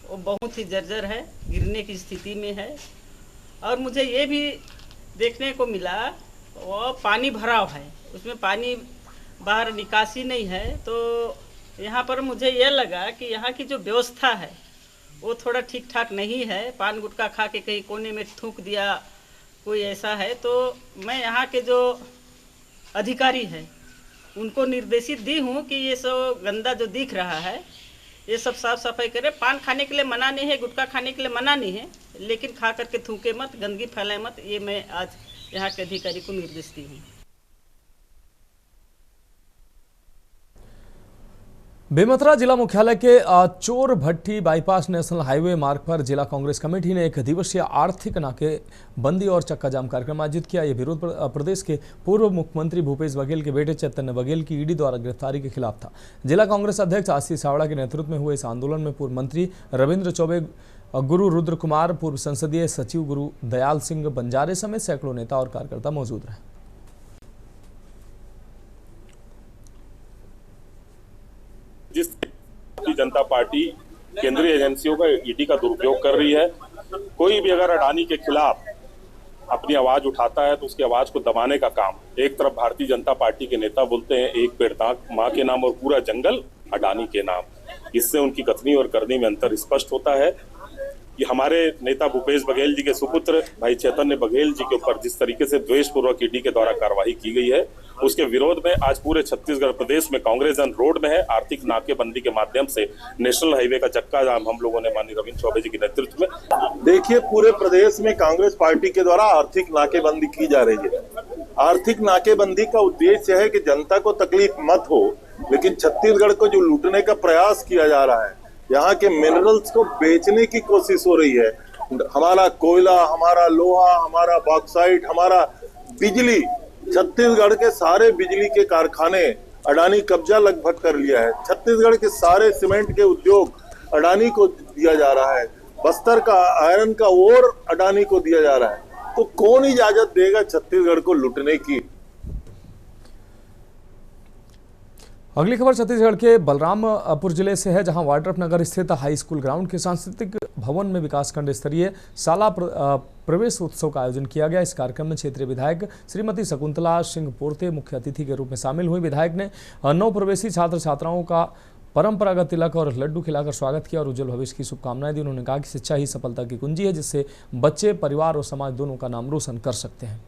वो बहुत ही जर्जर है, गिरने की स्थिति में है। और मुझे ये भी देखने को मिला वो पानी भराव है, उसमें पानी बाहर निकासी नहीं है। तो यहाँ पर मुझे ये लगा कि यहाँ की जो व्यवस्था है वो थोड़ा ठीक ठाक नहीं है। पान गुटखा खा के कहीं कोने में थूक दिया कोई, ऐसा है। तो मैं यहाँ के जो अधिकारी हैं उनको निर्देशित दी हूँ कि ये सब गंदा जो दिख रहा है ये सब साफ सफाई करें। पान खाने के लिए मना नहीं है, गुटखा खाने के लिए मना नहीं है, लेकिन खा करके थूके मत, गंदगी फैलाए मत। ये मैं आज यहाँ के अधिकारी को निर्देश दी हूँ। बेमेतरा जिला मुख्यालय के चोर भट्टी बाईपास नेशनल हाईवे मार्ग पर जिला कांग्रेस कमेटी ने 1 दिवसीय आर्थिक नाकेबंदी और चक्का जाम कार्यक्रम आयोजित किया। यह विरोध प्रदेश के पूर्व मुख्यमंत्री भूपेश बघेल के बेटे चैतन्य बघेल की ईडी द्वारा गिरफ्तारी के खिलाफ था। जिला कांग्रेस अध्यक्ष आशीष सावड़ा के नेतृत्व में हुए इस आंदोलन में पूर्व मंत्री रविंद्र चौबे, गुरु रुद्र कुमार, पूर्व संसदीय सचिव गुरु दयाल सिंह बंजारे समेत सैकड़ों नेता और कार्यकर्ता मौजूद रहे। जिस भारतीय जनता पार्टी केंद्रीय एजेंसियों का ईडी का दुरुपयोग कर रही है, कोई भी अगर अडानी के खिलाफ अपनी आवाज उठाता है तो उसकी आवाज को दबाने का काम, एक तरफ भारतीय जनता पार्टी के नेता बोलते हैं एक पेड़ माँ के नाम और पूरा जंगल अडानी के नाम। इससे उनकी कथनी और करनी में अंतर स्पष्ट होता है कि हमारे नेता भूपेश बघेल जी के सुपुत्र भाई चैतन्य बघेल जी के ऊपर जिस तरीके से द्वेषपूर्वक ईडी के द्वारा कार्रवाई की गई है, उसके विरोध में आज पूरे छत्तीसगढ़ प्रदेश में कांग्रेस जन रोड में है। आर्थिक नाकेबंदी के माध्यम से नेशनल हाईवे का चक्का जाम हम लोगों ने माननीय रविंद्र चौबे जी के नेतृत्व में। देखिए, पूरे प्रदेश में कांग्रेस पार्टी के द्वारा आर्थिक नाकेबंदी की जा रही है। आर्थिक नाकेबंदी का उद्देश्य है कि जनता को तकलीफ मत हो, लेकिन छत्तीसगढ़ को जो लूटने का प्रयास किया जा रहा है, यहाँ के मिनरल्स को बेचने की कोशिश हो रही है। हमारा कोयला, हमारा लोहा, हमारा बॉक्साइट, हमारा बिजली, छत्तीसगढ़ के सारे बिजली के कारखाने अडानी कब्जा लगभग कर लिया है। छत्तीसगढ़ के सारे सीमेंट के उद्योग अडानी को दिया जा रहा है। बस्तर का आयरन का ओर अडानी को दिया जा रहा है। तो कौन इजाजत देगा छत्तीसगढ़ को लूटने की? अगली खबर छत्तीसगढ़ के बलरामपुर जिले से है, जहां वाड्रफ नगर स्थित हाई स्कूल ग्राउंड के सांस्कृतिक भवन में विकासखंड स्तरीय शाला प्रवेश उत्सव का आयोजन किया गया। इस कार्यक्रम में क्षेत्रीय विधायक श्रीमती शकुंतला सिंह पोर्ते मुख्य अतिथि के रूप में शामिल हुई। विधायक ने नव प्रवेशी छात्र छात्राओं का परंपरागत तिलक और लड्डू खिलाकर स्वागत किया और उज्जवल भविष्य की शुभकामनाएं दी। उन्होंने कहा कि शिक्षा ही सफलता की कुंजी है, जिससे बच्चे, परिवार और समाज दोनों का नाम रोशन कर सकते हैं।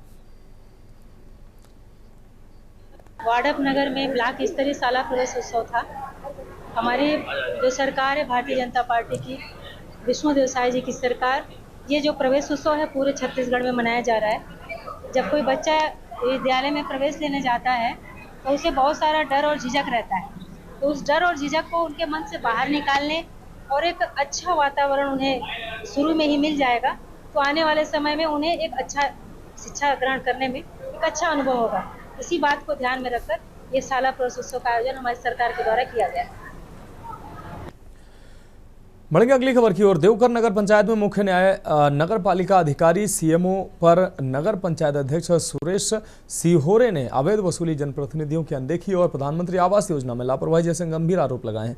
वार्डप नगर में ब्लॉक स्तरीय शाला प्रवेश उत्सव था। हमारी जो सरकार है भारतीय जनता पार्टी की, विष्णुदेव साय जी की सरकार, ये जो प्रवेश उत्सव है पूरे छत्तीसगढ़ में मनाया जा रहा है। जब कोई बच्चा विद्यालय में प्रवेश लेने जाता है तो उसे बहुत सारा डर और झिझक रहता है, तो उस डर और झिझक को उनके मन से बाहर निकालने और एक अच्छा वातावरण उन्हें शुरू में ही मिल जाएगा तो आने वाले समय में उन्हें एक अच्छा शिक्षा ग्रहण करने में एक अच्छा अनुभव होगा। इसी बात को ध्यान में रखकर ये शाला प्रवेश उत्सव का आयोजन हमारी सरकार के द्वारा किया गया है। बढ़ेंगे अगली खबर की ओर। देवकर नगर पंचायत में मुख्य न्याय नगर पालिका अधिकारी सीएमओ पर नगर पंचायत अध्यक्ष सुरेश सिहोरे ने अवैध वसूली, जनप्रतिनिधियों की अनदेखी और प्रधानमंत्री आवास योजना में लापरवाही जैसे गंभीर आरोप लगाए हैं।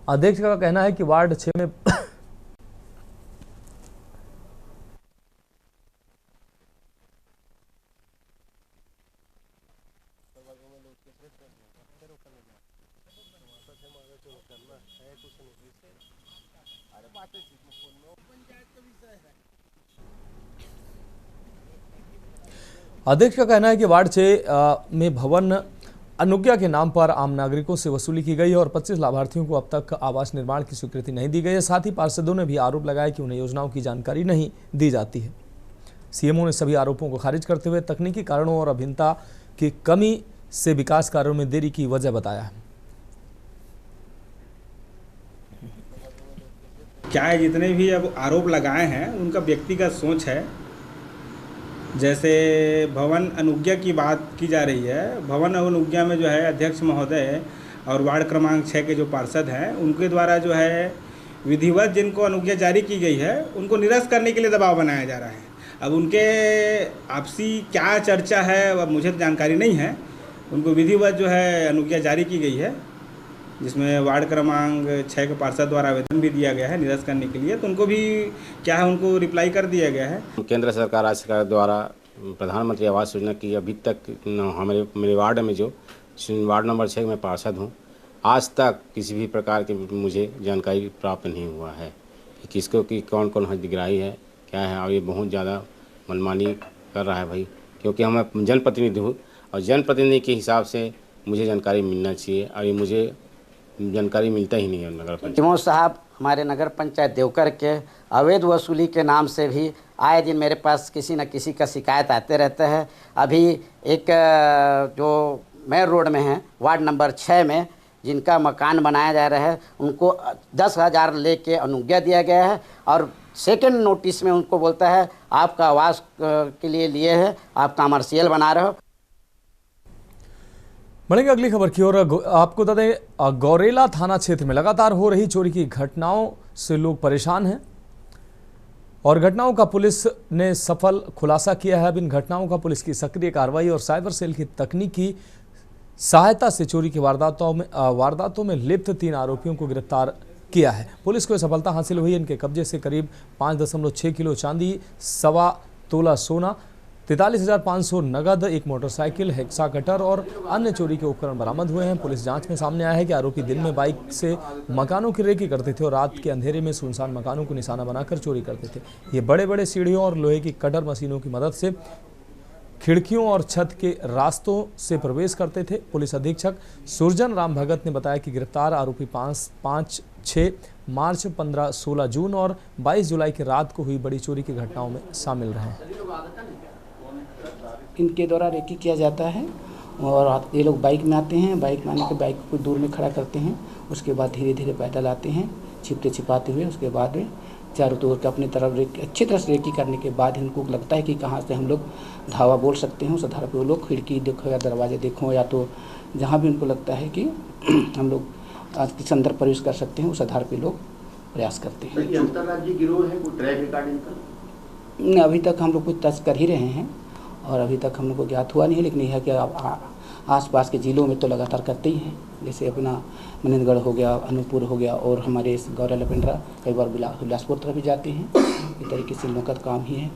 अध्यक्ष का कहना है कि वार्ड 6 में अध्यक्ष का कहना है कि वार्ड 6 में भवन अनुज्ञा के नाम पर आम नागरिकों से वसूली की गई है और 25 लाभार्थियों को अब तक आवास निर्माण की स्वीकृति नहीं दी गई है। साथ ही पार्षदों ने भी आरोप लगाया कि उन्हें योजनाओं की जानकारी नहीं दी जाती है। सीएमओ ने सभी आरोपों को खारिज करते हुए तकनीकी कारणों और अभियंता की कमी से विकास कार्यों में देरी की वजह बताया है। क्या है, जितने भी अब आरोप लगाए हैं उनका व्यक्तिगत सोच है। जैसे भवन अनुज्ञा की बात की जा रही है, भवन अनुज्ञा में जो है अध्यक्ष महोदय और वार्ड क्रमांक 6 के जो पार्षद हैं उनके द्वारा जो है विधिवत जिनको अनुज्ञा जारी की गई है उनको निरस्त करने के लिए दबाव बनाया जा रहा है। अब उनके आपसी क्या चर्चा है अब मुझे तो जानकारी नहीं है। उनको विधिवत जो है अनुज्ञा जारी की गई है जिसमें वार्ड क्रमांक 6 के पार्षद द्वारा आवेदन भी दिया गया है निरस्त करने के लिए, तो उनको भी क्या है उनको रिप्लाई कर दिया गया है। केंद्र सरकार, राज्य सरकार द्वारा प्रधानमंत्री आवास योजना की अभी तक मेरे वार्ड में जो वार्ड नंबर 6 में पार्षद हूँ, आज तक किसी भी प्रकार की मुझे जानकारी प्राप्त नहीं हुआ है कि किसको की कौन कौन हितग्राही है क्या है। और ये बहुत ज़्यादा मनमानी कर रहा है भाई, क्योंकि मैं जनप्रतिनिधि हूँ और जनप्रतिनिधि के हिसाब से मुझे जानकारी मिलना चाहिए और ये मुझे जानकारी मिलता ही नहीं है। नगर पंचायत साहब हमारे नगर पंचायत देवकर के अवैध वसूली के नाम से भी आए दिन मेरे पास किसी न किसी का शिकायत आते रहते हैं। अभी एक जो मेयर रोड में है वार्ड नंबर 6 में जिनका मकान बनाया जा रहा है उनको 10,000 लेके अनुज्ञा दिया गया है और सेकंड नोटिस में उनको बोलता है आपका आवास के लिए है, आप कमर्शियल बना रहे हो। बढ़ेंगे अगली खबर की ओर। आपको बता दें गौरेला थाना क्षेत्र में लगातार हो रही चोरी की घटनाओं से लोग परेशान हैं और घटनाओं का पुलिस ने सफल खुलासा किया है। अब इन घटनाओं का पुलिस की सक्रिय कार्रवाई और साइबर सेल की तकनीकी सहायता से चोरी की वारदातों में लिप्त 3 आरोपियों को गिरफ्तार किया है। पुलिस को सफलता हासिल हुई। इनके कब्जे से करीब 5.6 किलो चांदी, 1.25 तोला सोना, 43,500 नगद, एक मोटरसाइकिल, हेक्सा कटर और अन्य चोरी के उपकरण बरामद हुए हैं। पुलिस जांच में सामने आया है कि आरोपी दिन में बाइक से मकानों की रेकी करते थे और रात के अंधेरे में सुनसान मकानों को निशाना बनाकर चोरी करते थे। ये बड़े बड़े सीढ़ियों और लोहे की कटर मशीनों की मदद से खिड़कियों और छत के रास्तों से प्रवेश करते थे। पुलिस अधीक्षक सुरजन राम भगत ने बताया कि गिरफ्तार आरोपी 5, 6 मार्च, 15, 16 जून और 22 जुलाई की रात को हुई बड़ी चोरी की घटनाओं में शामिल रहे हैं। इनके द्वारा रेकी किया जाता है और ये लोग बाइक में आते हैं, बाइक में आने के बाइक को दूर में खड़ा करते हैं, उसके बाद धीरे धीरे पैदल आते हैं छिपाते हुए। उसके बाद में चारों तोड़ के अपनी तरफ अच्छी तरह से रेकी करने के बाद इनको लगता है कि कहाँ से हम लोग धावा बोल सकते हैं, उस आधार पर वो लोग खिड़की देखो या दरवाजे देखो या तो जहाँ भी उनको लगता है कि हम लोग किस अंदर प्रवेश कर सकते हैं उस आधार पर लोग प्रयास करते हैं। अंतर्राज्यीय गिरोह है, कोई ट्रैक रिकॉर्ड इनका? अभी तक हम लोग कुछ तस्कर ही रहे हैं और अभी तक हम लोग को ज्ञात हुआ नहीं है, लेकिन यह है कि आसपास के ज़िलों में तो लगातार करते ही हैं, जैसे अपना मनिंदगढ़ हो गया, अनूपपुर हो गया, और हमारे इस गौरा लपेंड्रा कई बार बिलासपुर तरफ भी जाते हैं। इस तरीके से लोगों का काम ही है।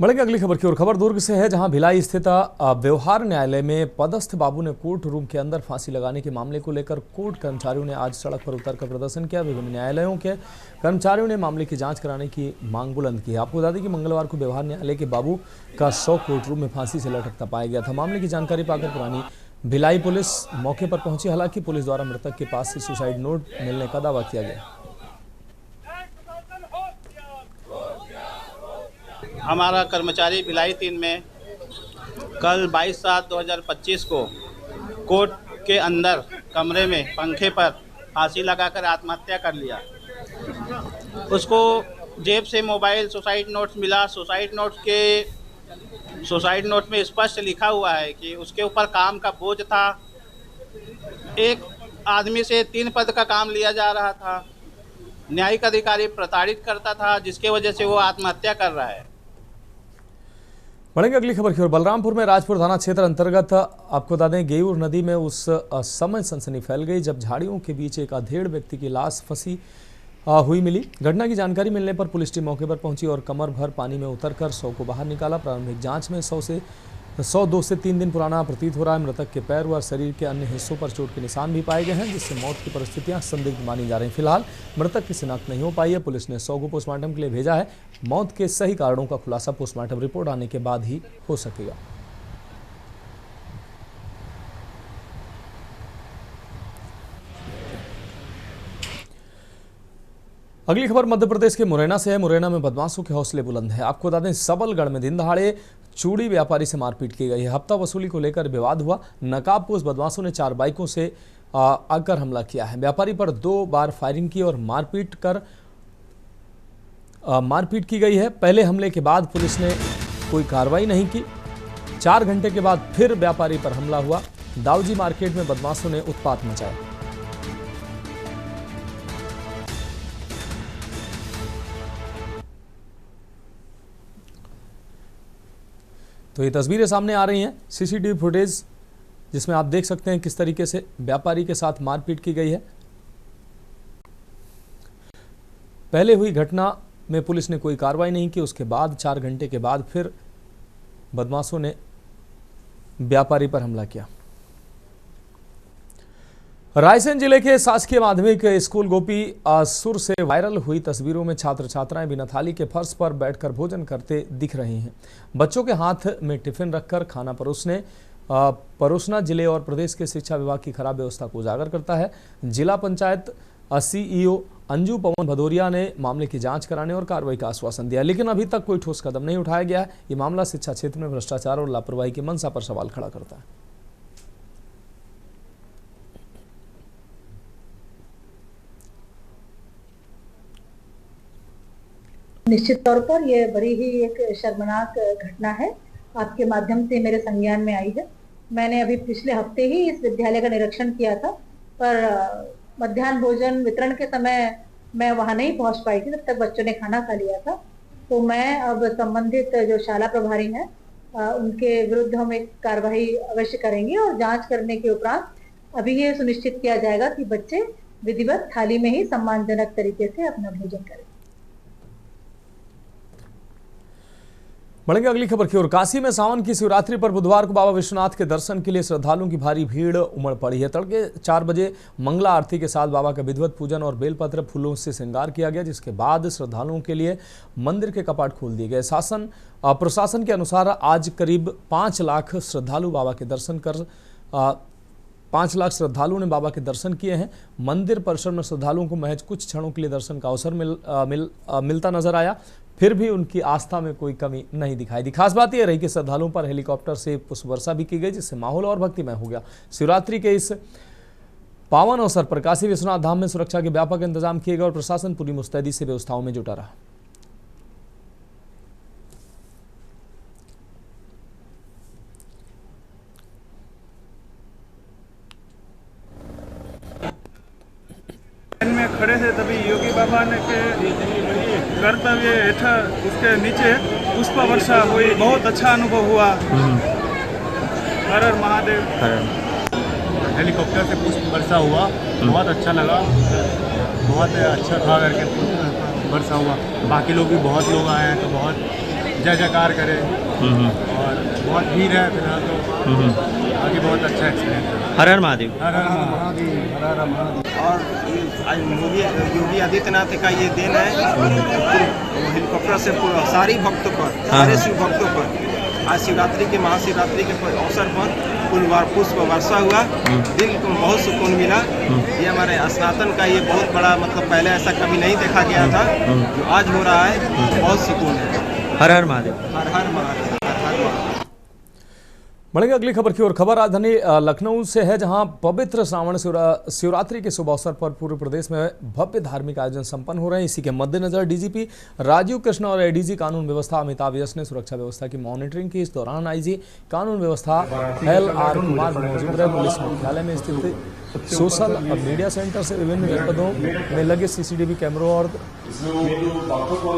बढ़ेंगे अगली खबर की ओर। खबर दुर्ग से है, जहां भिलाई स्थित व्यवहार न्यायालय में पदस्थ बाबू ने कोर्ट रूम के अंदर फांसी लगाने के मामले को लेकर कोर्ट कर्मचारियों ने आज सड़क पर उतरकर प्रदर्शन किया। विभिन्न न्यायालयों के कर्मचारियों ने मामले की जांच कराने की मांग बुलंद की। आपको बता दें कि मंगलवार को व्यवहार न्यायालय के बाबू का 100 कोर्ट रूम में फांसी से लटकता पाया गया था। मामले की जानकारी पाकर पुरानी भिलाई पुलिस मौके पर पहुंची। हालांकि पुलिस द्वारा मृतक के पास से सुसाइड नोट मिलने का दावा किया गया। हमारा कर्मचारी भिलाई 3 में कल 22/7/2025 को कोर्ट के अंदर कमरे में पंखे पर फांसी लगाकर आत्महत्या कर लिया। उसको जेब से मोबाइल सुसाइड नोट्स मिला। सुसाइड नोट में स्पष्ट लिखा हुआ है कि उसके ऊपर काम का बोझ था। एक आदमी से 3 पद का काम लिया जा रहा था। न्यायिक अधिकारी प्रताड़ित करता था, जिसके वजह से वो आत्महत्या कर रहा है। बढ़ेंगे अगली खबर की ओर। बलरामपुर में राजपुर थाना क्षेत्र अंतर्गत आपको बता दें गेयूर नदी में उस समय सनसनी फैल गई जब झाड़ियों के बीच एक अधेड़ व्यक्ति की लाश फंसी हुई मिली। घटना की जानकारी मिलने पर पुलिस टीम मौके पर पहुंची और कमर भर पानी में उतरकर शव को बाहर निकाला। प्रारंभिक जांच में 100 2 से 3 दिन पुराना प्रतीत हो रहा है। मृतक के पैर व शरीर के अन्य हिस्सों पर चोट के निशान भी पाए गए हैं, जिससे मौत की परिस्थितियां संदिग्ध मानी जा रही हैं। फिलहाल मृतक की शिनाख्त नहीं हो पाई है। पुलिस ने 100 को पोस्टमार्टम के लिए भेजा है। मौत के सही कारणों का खुलासा पोस्टमार्टम रिपोर्ट आने के बाद ही हो सकेगा। अगली खबर मध्य प्रदेश के मुरैना से है। मुरैना में बदमाशों के हौसले बुलंद है। आपको बता दें सबलगढ़ में दिन दहाड़े चूड़ी व्यापारी से मारपीट की गई है। हफ्ता वसूली को लेकर विवाद हुआ। नकाबपोश बदमाशों ने 4 बाइकों से आकर हमला किया है। व्यापारी पर 2 बार फायरिंग की और मारपीट की गई है। पहले हमले के बाद पुलिस ने कोई कार्रवाई नहीं की। 4 घंटे के बाद फिर व्यापारी पर हमला हुआ। दाऊजी मार्केट में बदमाशों ने उत्पात मचाया। तो ये तस्वीरें सामने आ रही हैं सीसीटीवी फुटेज, जिसमें आप देख सकते हैं किस तरीके से व्यापारी के साथ मारपीट की गई है। पहले हुई घटना में पुलिस ने कोई कार्रवाई नहीं की। उसके बाद 4 घंटे के बाद फिर बदमाशों ने व्यापारी पर हमला किया। रायसेन जिले के शासकीय माध्यमिक स्कूल गोपीसुर से वायरल हुई तस्वीरों में छात्र छात्राएं बिना थाली के फर्श पर बैठकर भोजन करते दिख रही हैं। बच्चों के हाथ में टिफिन रखकर खाना परोसना जिले और प्रदेश के शिक्षा विभाग की खराब व्यवस्था को उजागर करता है। जिला पंचायत सीईओ अंजू पवन भदौरिया ने मामले की जांच कराने और कार्रवाई का आश्वासन दिया, लेकिन अभी तक कोई ठोस कदम नहीं उठाया गया है। ये मामला शिक्षा क्षेत्र में भ्रष्टाचार और लापरवाही की मंशा पर सवाल खड़ा करता है। निश्चित तौर पर यह बड़ी ही एक शर्मनाक घटना है, आपके माध्यम से मेरे संज्ञान में आई है। मैंने अभी पिछले हफ्ते ही इस विद्यालय का निरीक्षण किया था, पर मध्याह्न भोजन वितरण के समय मैं वहां नहीं पहुंच पाई थी, तब तक बच्चों ने खाना खा लिया था। तो मैं अब संबंधित जो शाला प्रभारी हैं उनके विरुद्ध हम एक कार्रवाई अवश्य करेंगे और जांच करने के उपरांत अभी ये सुनिश्चित किया जाएगा कि बच्चे विधिवत थाली में ही सम्मानजनक तरीके से अपना भोजन करें। बढ़ेंगे अगली खबर की ओर। काशी में सावन की शिवरात्रि पर बुधवार को बाबा विश्वनाथ के दर्शन के लिए श्रद्धालुओं की भारी भीड़ उमड़ पड़ी है। तड़के 4 बजे मंगला आरती के साथ बाबा का विधिवत पूजन और बेलपत्र फूलों से श्रृंगार किया गया, जिसके बाद श्रद्धालुओं के लिए मंदिर के कपाट खोल दिए गए। प्रशासन के अनुसार आज करीब 5 लाख श्रद्धालु बाबा के दर्शन कर 5 लाख श्रद्धालुओं ने बाबा के दर्शन किए हैं। मंदिर परिसर में श्रद्धालुओं को महज कुछ क्षणों के लिए दर्शन का अवसर मिलता नजर आया, फिर भी उनकी आस्था में कोई कमी नहीं दिखाई दी। खास बात यह रही कि श्रद्धालुओं पर हेलीकॉप्टर से पुष्प वर्षा भी की गई, जिससे माहौल और भक्तिमय हो गया। शिवरात्रि के इस पावन अवसर पर काशी विश्वनाथ धाम में सुरक्षा के व्यापक इंतजाम किए गए और प्रशासन पूरी मुस्तैदी से व्यवस्थाओं में जुटा रहा। में खड़े थे तभी योगी बाबा ने के कर्तव्य हेठा उसके नीचे पुष्प वर्षा हुई, बहुत अच्छा अनुभव हुआ। हर हर महादेव। हेलीकॉप्टर से पुष्प वर्षा हुआ, बहुत अच्छा लगा, बहुत अच्छा था करके वर्षा हुआ। बाकी लोग भी बहुत लोग आए हैं तो बहुत जय जयकार करें और बहुत भीड़ है फिलहाल तो बाकी बहुत अच्छा एक्सपीरियंस है। हर हर महादेव। हर हर महादेव, हर हर महादेव। और आज योगी आदित्यनाथ का ये दिन है, हेलीकॉप्टर से सारे भक्तों पर, सारे शिव भक्तों पर आज शिवरात्रि के महाशिवरात्रि के अवसर पर पुष्प वर्षा हुआ, दिल को बहुत सुकून मिला। ये हमारे स्नातन का ये बहुत बड़ा मतलब पहले ऐसा कभी नहीं देखा गया था, जो आज हो रहा है, बहुत सुकून है। हर हर महादेव। हर हर महादेव। बढ़ेंगे अगली खबर की ओर। खबर राजधानी लखनऊ से है, जहां पवित्र श्रावण शिवरात्रि के शुभ अवसर पर पूरे प्रदेश में भव्य धार्मिक आयोजन संपन्न हो रहे हैं। इसी के मद्देनजर डीजीपी राजीव कृष्ण और एडीजी कानून व्यवस्था अमिताभ यश ने सुरक्षा व्यवस्था की मॉनिटरिंग की। इस दौरान आईजी कानून व्यवस्था LR कुमार मौजूद रहे। पुलिस मुख्यालय में स्थित सोशल मीडिया सेंटर से विभिन्न जनपदों में लगे CCTV कैमरों और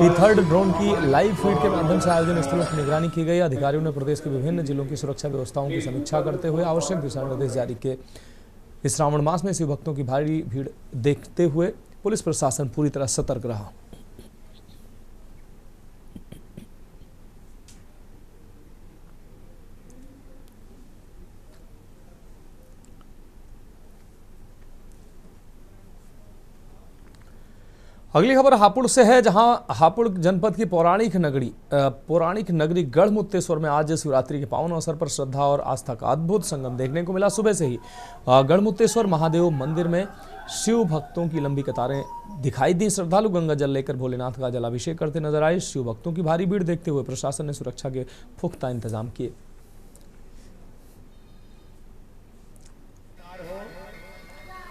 P3 ड्रोन की लाइव फीड के माध्यम से आयोजन स्थलों की निगरानी की गई। अधिकारियों ने प्रदेश के विभिन्न जिलों की सुरक्षा व्यवस्थाओं की समीक्षा करते हुए आवश्यक दिशा निर्देश जारी किए। इस श्रावण मास में शिव भक्तों की भारी भीड़ देखते हुए पुलिस प्रशासन पूरी तरह सतर्क रहा। अगली खबर हापुड़ से है, जहां हापुड़ जनपद की पौराणिक नगरी गढ़मुक्तेश्वर में आज शिवरात्रि के पावन अवसर पर श्रद्धा और आस्था का अद्भुत संगम देखने को मिला। सुबह से ही गढ़मुक्तेश्वर महादेव मंदिर में शिव भक्तों की लंबी कतारें दिखाई दी। श्रद्धालु गंगा जल लेकर भोलेनाथ का जलाभिषेक करते नजर आए। शिव भक्तों की भारी भीड़ देखते हुए प्रशासन ने सुरक्षा के पुख्ता इंतजाम किए।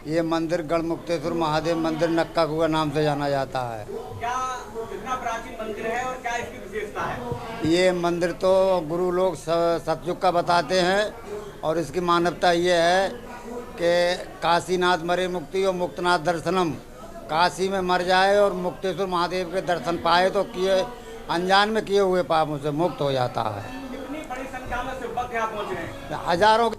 ये मंदिर गढ़मुक्तेश्वर महादेव मंदिर नक्का कुआ नाम से जाना जाता है। क्या कितना प्राचीन मंदिर है और क्या इसकी विशेषता है? ये मंदिर तो गुरु लोग सतयुग का बताते हैं और इसकी मान्यता ये है कि काशीनाथ मरे मुक्ति और मुक्तनाथ दर्शनम। काशी में मर जाए और मुक्तेश्वर महादेव के दर्शन पाए तो किए अनजान में किए हुए पापों से मुक्त हो जाता है। कितनी बड़ी संख्या में शिव भक्त यहाँ पहुँच रहे हैं? हजारों।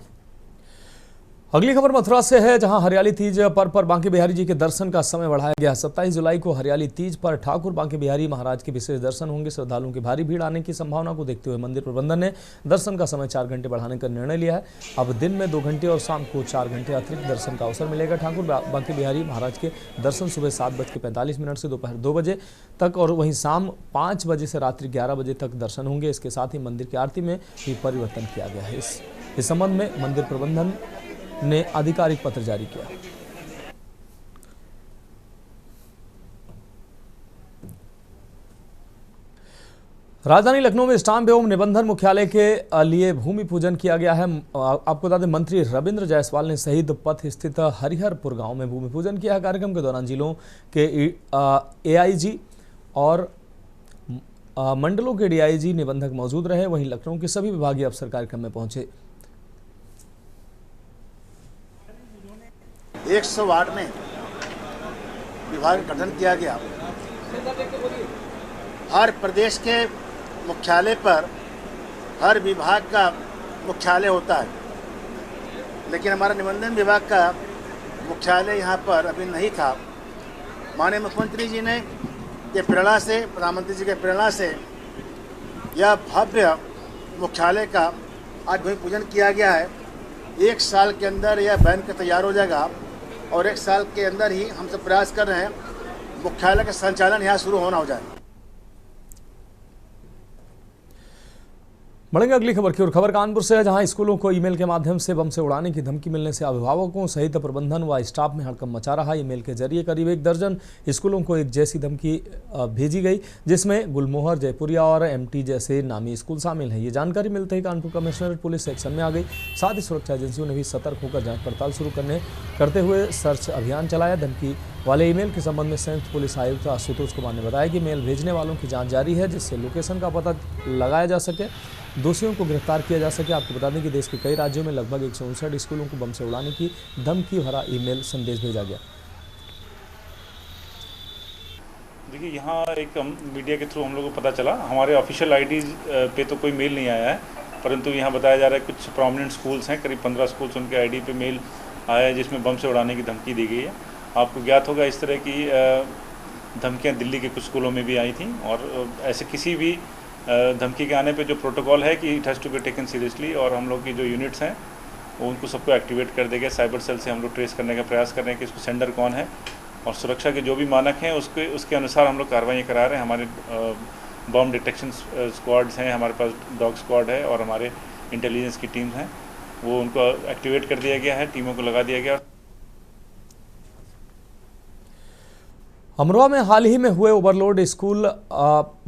अगली खबर मथुरा से है, जहां हरियाली तीज पर बांके बिहारी जी के दर्शन का समय बढ़ाया गया। 27 जुलाई को हरियाली तीज पर ठाकुर बांके बिहारी महाराज के विशेष दर्शन होंगे। श्रद्धालुओं की भारी भीड़ आने की संभावना को देखते हुए मंदिर प्रबंधन ने दर्शन का समय 4 घंटे बढ़ाने का निर्णय लिया है। अब दिन में 2 घंटे और शाम को 4 घंटे अतिरिक्त दर्शन का अवसर मिलेगा। ठाकुर बांके बिहारी महाराज के दर्शन सुबह 7:45 से दोपहर 2 बजे तक और वहीं शाम 5 बजे से रात्रि 11 बजे तक दर्शन होंगे। इसके साथ ही मंदिर की आरती में भी परिवर्तन किया गया है। इस संबंध में मंदिर प्रबंधन ने आधिकारिक पत्र जारी किया। राजधानी लखनऊ में स्टाम्प एवं निबंधन मुख्यालय के लिए भूमि पूजन किया गया है। आपको बता दें, मंत्री रविंद्र जायसवाल ने शहीद पथ स्थित हरिहरपुर गांव में भूमि पूजन किया है। कार्यक्रम के दौरान जिलों के AIG और मंडलों के DIG निबंधक मौजूद रहे। वहीं लखनऊ के सभी विभागीय अफसर कार्यक्रम में पहुंचे। 100 वार्ड में विभाग का गठन किया गया। हर प्रदेश के मुख्यालय पर हर विभाग का मुख्यालय होता है, लेकिन हमारा निबंधन विभाग का मुख्यालय यहाँ पर अभी नहीं था। माननीय मुख्यमंत्री जी ने के प्रेरणा से, प्रधानमंत्री जी के प्रेरणा से यह भव्य मुख्यालय का आज भूमि पूजन किया गया है। 1 साल के अंदर यह बन कर तैयार हो जाएगा और 1 साल के अंदर ही हम सब प्रयास कर रहे हैं मुख्यालय का संचालन यहाँ शुरू होना हो जाए। बढ़ेंगे अगली खबर की ओर। खबर कानपुर से है, जहां स्कूलों को ईमेल के माध्यम से बम से उड़ाने की धमकी मिलने से अभिभावकों सहित प्रबंधन व स्टाफ में हड़कंप मचा रहा। ईमेल के जरिए करीब 1 दर्जन स्कूलों को एक जैसी धमकी भेजी गई, जिसमें गुलमोहर, जयपुरिया और MT जैसे नामी स्कूल शामिल हैं। ये जानकारी मिलते ही कानपुर कमिश्नरेट पुलिस एक्शन में आ गई। साथ ही सुरक्षा एजेंसियों ने भी सतर्क होकर जाँच पड़ताल शुरू करते हुए सर्च अभियान चलाया। धमकी वाले ईमेल के संबंध में संयुक्त पुलिस आयुक्त आशुतोष कुमार ने बताया कि मेल भेजने वालों की जांच जारी है, जिससे लोकेशन का पता लगाया जा सके, दोषियों को गिरफ्तार किया जा सके। आपको बता दें कि देश के कई राज्यों में लगभग 159 स्कूलों को बम से उड़ाने की धमकी भरा ईमेल संदेश भेजा गया। देखिए, यहाँ एक मीडिया के थ्रू हम लोग को पता चला, हमारे ऑफिशियल आईडी पे तो कोई मेल नहीं आया है, परंतु यहाँ बताया जा रहा है कुछ प्रोमिनेंट स्कूल्स हैं, करीब 15 स्कूल्स, उनके आईडी पे मेल आया है जिसमें बम से उड़ाने की धमकी दी गई है। आपको ज्ञात होगा इस तरह की धमकियाँ दिल्ली के कुछ स्कूलों में भी आई थी, और ऐसे किसी भी धमकी के आने पे जो प्रोटोकॉल है कि it has to be taken seriously, और हम लोग की जो यूनिट्स हैं वो उनको सबको एक्टिवेट कर देंगे। साइबर सेल से हम लोग ट्रेस करने का प्रयास कर रहे हैं कि इसको सेंडर कौन है, और सुरक्षा के जो भी मानक हैं उसके अनुसार हम लोग कार्रवाई करा रहे हैं। हमारे बॉम्ब डिटेक्शन स्क्वाड्स हैं, हमारे पास डॉग स्क्वाड है और हमारे इंटेलिजेंस की टीम्स हैं, वो उनको एक्टिवेट कर दिया गया है, टीमों को लगा दिया गया। अमरोहा में हाल ही में हुए ओवरलोड स्कूल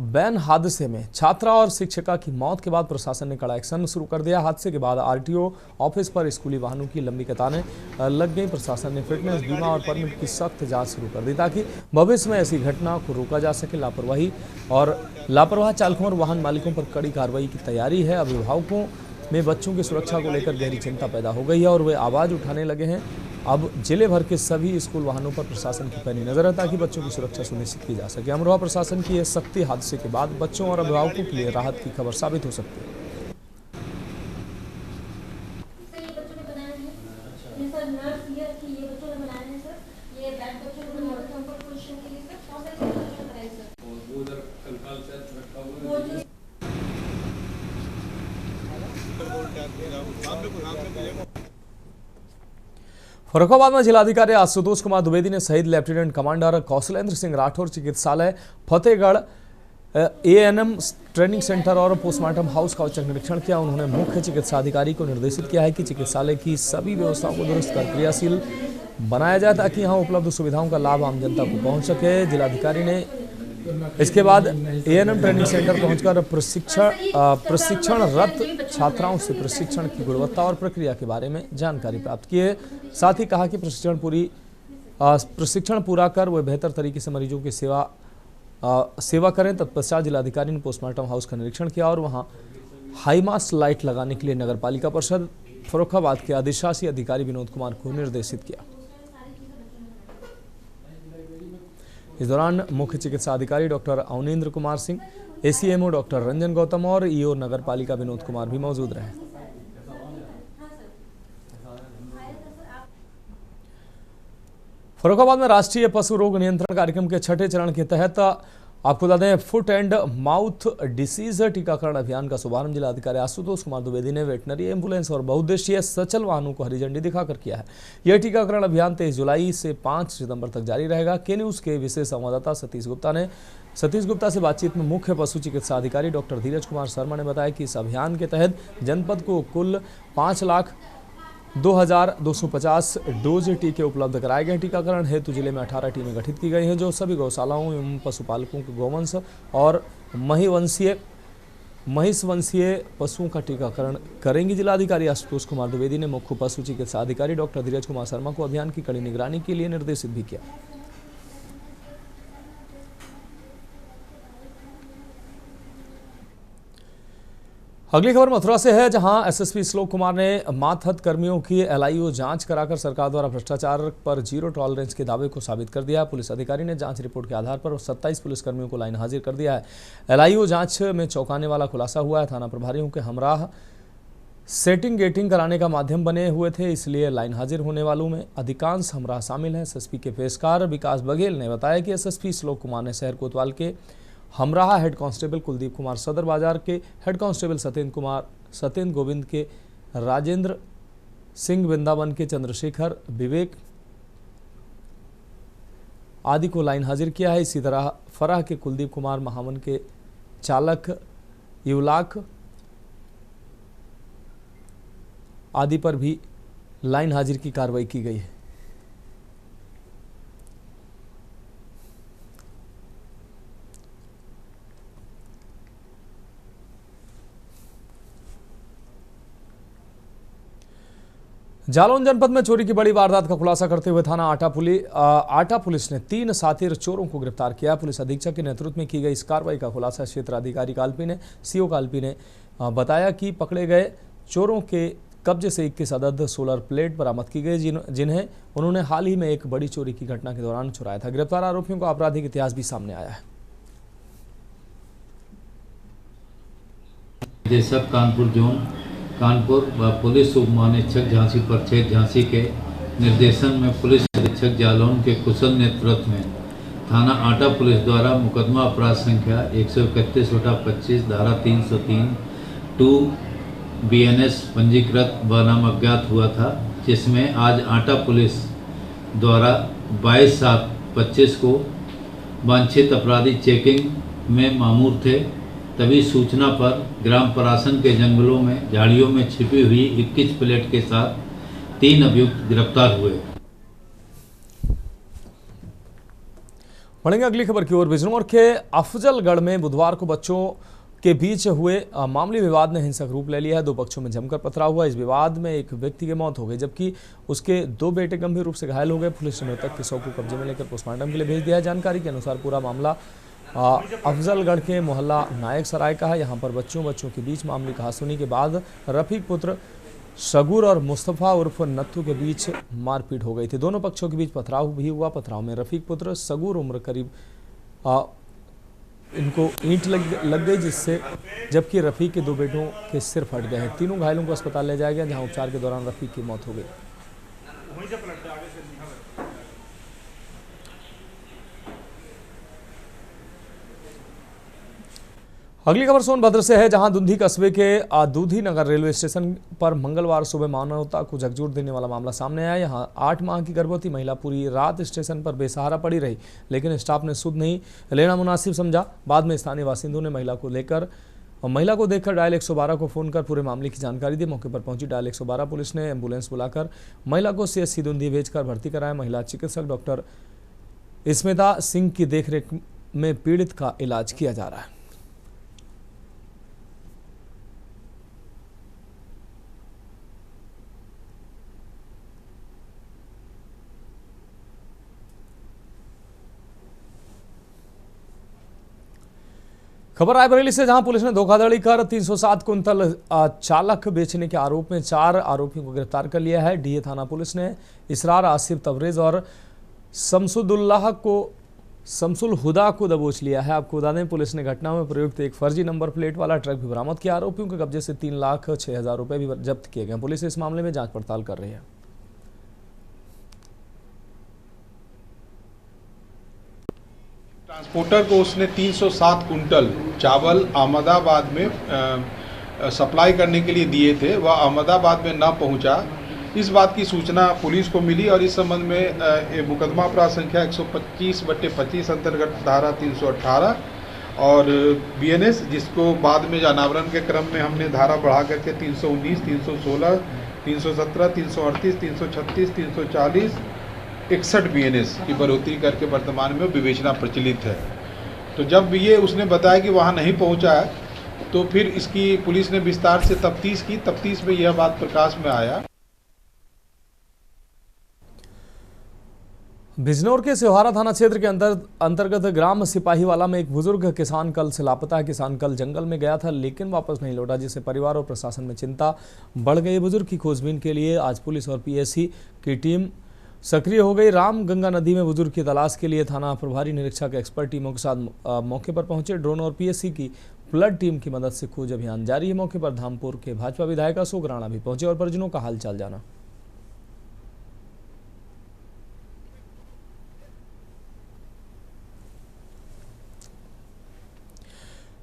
वैन हादसे में छात्रा और शिक्षिका की मौत के बाद प्रशासन ने कड़ा एक्शन शुरू कर दिया। हादसे के बाद आरटीओ ऑफिस पर स्कूली वाहनों की लंबी कतारें लग गई। प्रशासन ने फिटनेस, बीमा और परमिट की सख्त जांच शुरू कर दी ताकि भविष्य में ऐसी घटना को रोका जा सके। लापरवाह चालकों और वाहन मालिकों पर कड़ी कार्रवाई की तैयारी है। अभिभावकों में बच्चों की सुरक्षा को लेकर गहरी चिंता पैदा हो गई है और वे आवाज़ उठाने लगे हैं। अब जिले भर के सभी स्कूल वाहनों पर प्रशासन की पैनी नजर है ताकि बच्चों की सुरक्षा सुनिश्चित की जा सके। अमरोहा प्रशासन की यह सख्ती हादसे के बाद बच्चों और अभिभावकों के लिए राहत की खबर साबित हो सकती है। फर्रुखाबाद में जिलाधिकारी आशुतोष कुमार द्विवेदी ने शहीद लेफ्टिनेंट कमांडर कौशलेंद्र सिंह राठौर चिकित्सालय फतेहगढ़ एएनएम ट्रेनिंग सेंटर और पोस्टमार्टम हाउस का औचक निरीक्षण किया। उन्होंने मुख्य चिकित्सा अधिकारी को निर्देशित किया है कि चिकित्सालय की सभी व्यवस्थाओं को दुरुस्त कर क्रियाशील बनाया जाए ताकि यहाँ उपलब्ध सुविधाओं का लाभ आम जनता को पहुँच सके। जिलाधिकारी ने इसके बाद एएनएम ट्रेनिंग सेंटर पहुंचकर प्रशिक्षणरत छात्राओं से प्रशिक्षण की गुणवत्ता और प्रक्रिया के बारे में जानकारी प्राप्त की है। साथ ही कहा कि प्रशिक्षण पूरा कर वे बेहतर तरीके से मरीजों की सेवा करें। तत्पश्चात जिलाधिकारी ने पोस्टमार्टम हाउस का निरीक्षण किया और वहां हाईमास्ट लाइट लगाने के लिए नगर पालिका परिषद फर्रुखाबाद के अधिशासी अधिकारी विनोद कुमार को निर्देशित किया। इस दौरान मुख्य चिकित्सा अधिकारी doctor Avanindra Kumar Singh, ACMO doctor Ranjan Gautam और ईओ नगर पालिका विनोद कुमार भी मौजूद रहे। फर्रुखाबाद में राष्ट्रीय पशु रोग नियंत्रण कार्यक्रम के छठे चरण के तहत आपको बता दें फुट एंड माउथ डिसीज टीकाकरण अभियान का शुभारंभ जिलाधिकारी आशुतोष कुमार द्विवेदी ने वेटनरी एम्बुलेंस और बहुउद्देशीय सचल वाहनों को हरी झंडी दिखाकर किया है। यह टीकाकरण अभियान 23 जुलाई से 5 सितंबर तक जारी रहेगा। के न्यूज़ के विशेष संवाददाता सतीश गुप्ता से बातचीत में मुख्य पशु चिकित्सा अधिकारी डॉक्टर धीरज कुमार शर्मा ने बताया कि इस अभियान के तहत जनपद को कुल 5,02,250 डोज टीके उपलब्ध कराए गए। टीकाकरण हेतु जिले में 18 टीमें गठित की गई हैं जो सभी गौशालाओं एवं पशुपालकों के गोवंश और महिषवंशीय पशुओं का टीकाकरण करेंगी। जिलाधिकारी आशुतोष कुमार द्विवेदी ने मुख्य पशु चिकित्सा अधिकारी डॉक्टर धीरज कुमार शर्मा को अभियान की कड़ी निगरानी के लिए निर्देशित भी किया। अगली खबर मथुरा से है जहां एसएसपी श्लोक कुमार ने मातहत कर्मियों की एलआईओ जांच कराकर सरकार द्वारा भ्रष्टाचार पर जीरो टॉलरेंस के दावे को साबित कर दिया। पुलिस अधिकारी ने जांच रिपोर्ट के आधार पर 27 पुलिसकर्मियों को लाइन हाजिर कर दिया है। एलआईओ जांच में चौंकाने वाला खुलासा हुआ है। थाना प्रभारियों के हमराह सेटिंग गेटिंग कराने का माध्यम बने हुए थे, इसलिए लाइन हाजिर होने वालों में अधिकांश हमराह शामिल हैं। एसएसपी के पेशकार विकास बघेल ने बताया कि एसएसपी श्लोक कुमार ने शहर कोतवाल के हमराहा हेड कांस्टेबल कुलदीप कुमार, सदर बाजार के हेड कांस्टेबल सत्येंद्र गोविंद के, राजेंद्र सिंह, वृंदावन के चंद्रशेखर, विवेक आदि को लाइन हाजिर किया है। इसी तरह फराह के कुलदीप कुमार, महावन के चालक युवलाक आदि पर भी लाइन हाजिर की कार्रवाई की गई है। जालौन जनपद में चोरी की बड़ी वारदात का खुलासा करते हुए थाना आटा पुलिस ने 3 साथी चोरों को गिरफ्तार किया। पुलिस अधीक्षक के नेतृत्व में की गई इस कार्रवाई का खुलासा क्षेत्र अधिकारी सीओ काल्पी ने बताया कि पकड़े गए चोरों के कब्जे से 21 अदद सोलर प्लेट बरामद की गई जिन्हें उन्होंने हाल ही में एक बड़ी चोरी की घटना के दौरान चुराया था। गिरफ्तार आरोपियों का आपराधिक इतिहास भी सामने आया है। निदेशक कानपुर जोन कानपुर व पुलिस उप महानिरीक्षक झांसी प्रक्षेत्र झांसी के निर्देशन में पुलिस अधीक्षक जालौन के कुशल नेतृत्व में थाना आटा पुलिस द्वारा मुकदमा अपराध संख्या 131/25 धारा 303 2 BNS पंजीकृत बनाम अज्ञात हुआ था, जिसमें आज आटा पुलिस द्वारा 22/7/25 को वांछित अपराधी चेकिंग में मामूर थे, तभी सूचना पर ग्राम परासन के जंगलों में झाड़ियों में छिपी हुई 21 प्लेट के साथ 3 अभियुक्त गिरफ्तार हुए। बढ़ेंगे अगली खबर की ओर। बिजनौर के अफजलगढ़ में बुधवार को बच्चों के बीच हुए मामूली विवाद ने हिंसक रूप ले लिया है। दो पक्षों में जमकर पथराव हुआ। इस विवाद में एक व्यक्ति की मौत हो गई, जबकि उसके 2 बेटे गंभीर रूप से घायल हो गए। पुलिस ने मृतक के शव को कब्जे में लेकर पोस्टमार्टम के लिए भेज दिया है। जानकारी के अनुसार पूरा मामला अफजलगढ़ के मोहल्ला नायक सराय का है। यहाँ पर बच्चों के बीच मामूली कहासुनी के बाद रफीक पुत्र सगूर और मुस्तफ़ा उर्फ नत्थू के बीच मारपीट हो गई थी। दोनों पक्षों के बीच पथराव भी हुआ। पथराव में रफीक पुत्र सगूर उम्र करीब इनको ईंट लग गई, जिससे जबकि रफीक के 2 बेटों के सिर फट गए हैं। तीनों घायलों को अस्पताल ले जाया गया, जहां उपचार के दौरान रफीक की मौत हो गई। अगली खबर सोनभद्र से है, जहां दुंधी कस्बे के दूधी नगर रेलवे स्टेशन पर मंगलवार सुबह मानवता को झकझोर देने वाला मामला सामने आया। यहां 8 माह की गर्भवती महिला पूरी रात स्टेशन पर बेसहारा पड़ी रही, लेकिन स्टाफ ने सुध नहीं लेना मुनासिब समझा। बाद में स्थानीय बासिंदों ने महिला को देखकर डायल 112 को फोन कर पूरे मामले की जानकारी दी। मौके पर पहुंची डायल 112 पुलिस ने एम्बुलेंस बुलाकर महिला को CHC दूंधी भेजकर भर्ती कराया। महिला चिकित्सक डॉक्टर स्मिता सिंह की देखरेख में पीड़ित का इलाज किया जा रहा है। खबर रायबरेली से, जहां पुलिस ने धोखाधड़ी कर 307 कुंतल चालक बेचने के आरोप में 4 आरोपियों को गिरफ्तार कर लिया है। डीए थाना पुलिस ने इसरार, आसिफ तबरेज और शमसुल हुदा को दबोच लिया है। आपको बता दें, पुलिस ने घटना में प्रयुक्त एक फर्जी नंबर प्लेट वाला ट्रक भी बरामद किया। आरोपियों के कब्जे से 3,06,000 रुपए भी जब्त किए गए। पुलिस इस मामले में जांच पड़ताल कर रही है। ट्रांसपोर्टर को उसने 307 कुंटल चावल अहमदाबाद में सप्लाई करने के लिए दिए थे, वह अहमदाबाद में न पहुंचा। इस बात की सूचना पुलिस को मिली और इस संबंध में मुकदमा अपराध संख्या 125/25 अंतर्गत धारा 318 और BNS, जिसको बाद में अनावरण के क्रम में हमने धारा बढ़ा करके 319, 316, 317, 338, 336, 340, 61 BNS की बढ़ोतरी करके वर्तमान में विवेचना प्रचलित है। तो जब ये उसने बताया कि वहाँ नहीं पहुँचा है, तो फिर इसकी पुलिस ने विस्तार से तफ्तीश की। तफ्तीश में यह बात प्रकाश में आया। बिजनौर के सिहारा थाना क्षेत्र के अंतर्गत ग्राम सिपाहीवाला में एक बुजुर्ग किसान कल से लापता है। किसान कल जंगल में गया था, लेकिन वापस नहीं लौटा, जिससे परिवार और प्रशासन में चिंता बढ़ गई। बुजुर्ग की खोजबीन के लिए आज पुलिस और PSC की टीम सक्रिय हो गई। राम गंगा नदी में बुजुर्ग की तलाश के लिए थाना प्रभारी निरीक्षक एक्सपर्ट टीमों के साथ मौके पर पहुंचे। ड्रोन और PSC की फ्लड टीम की मदद से खोज अभियान जारी है। मौके पर धामपुर के भाजपा विधायक अशोक राणा भी पहुंचे और परिजनों का हालचाल जाना।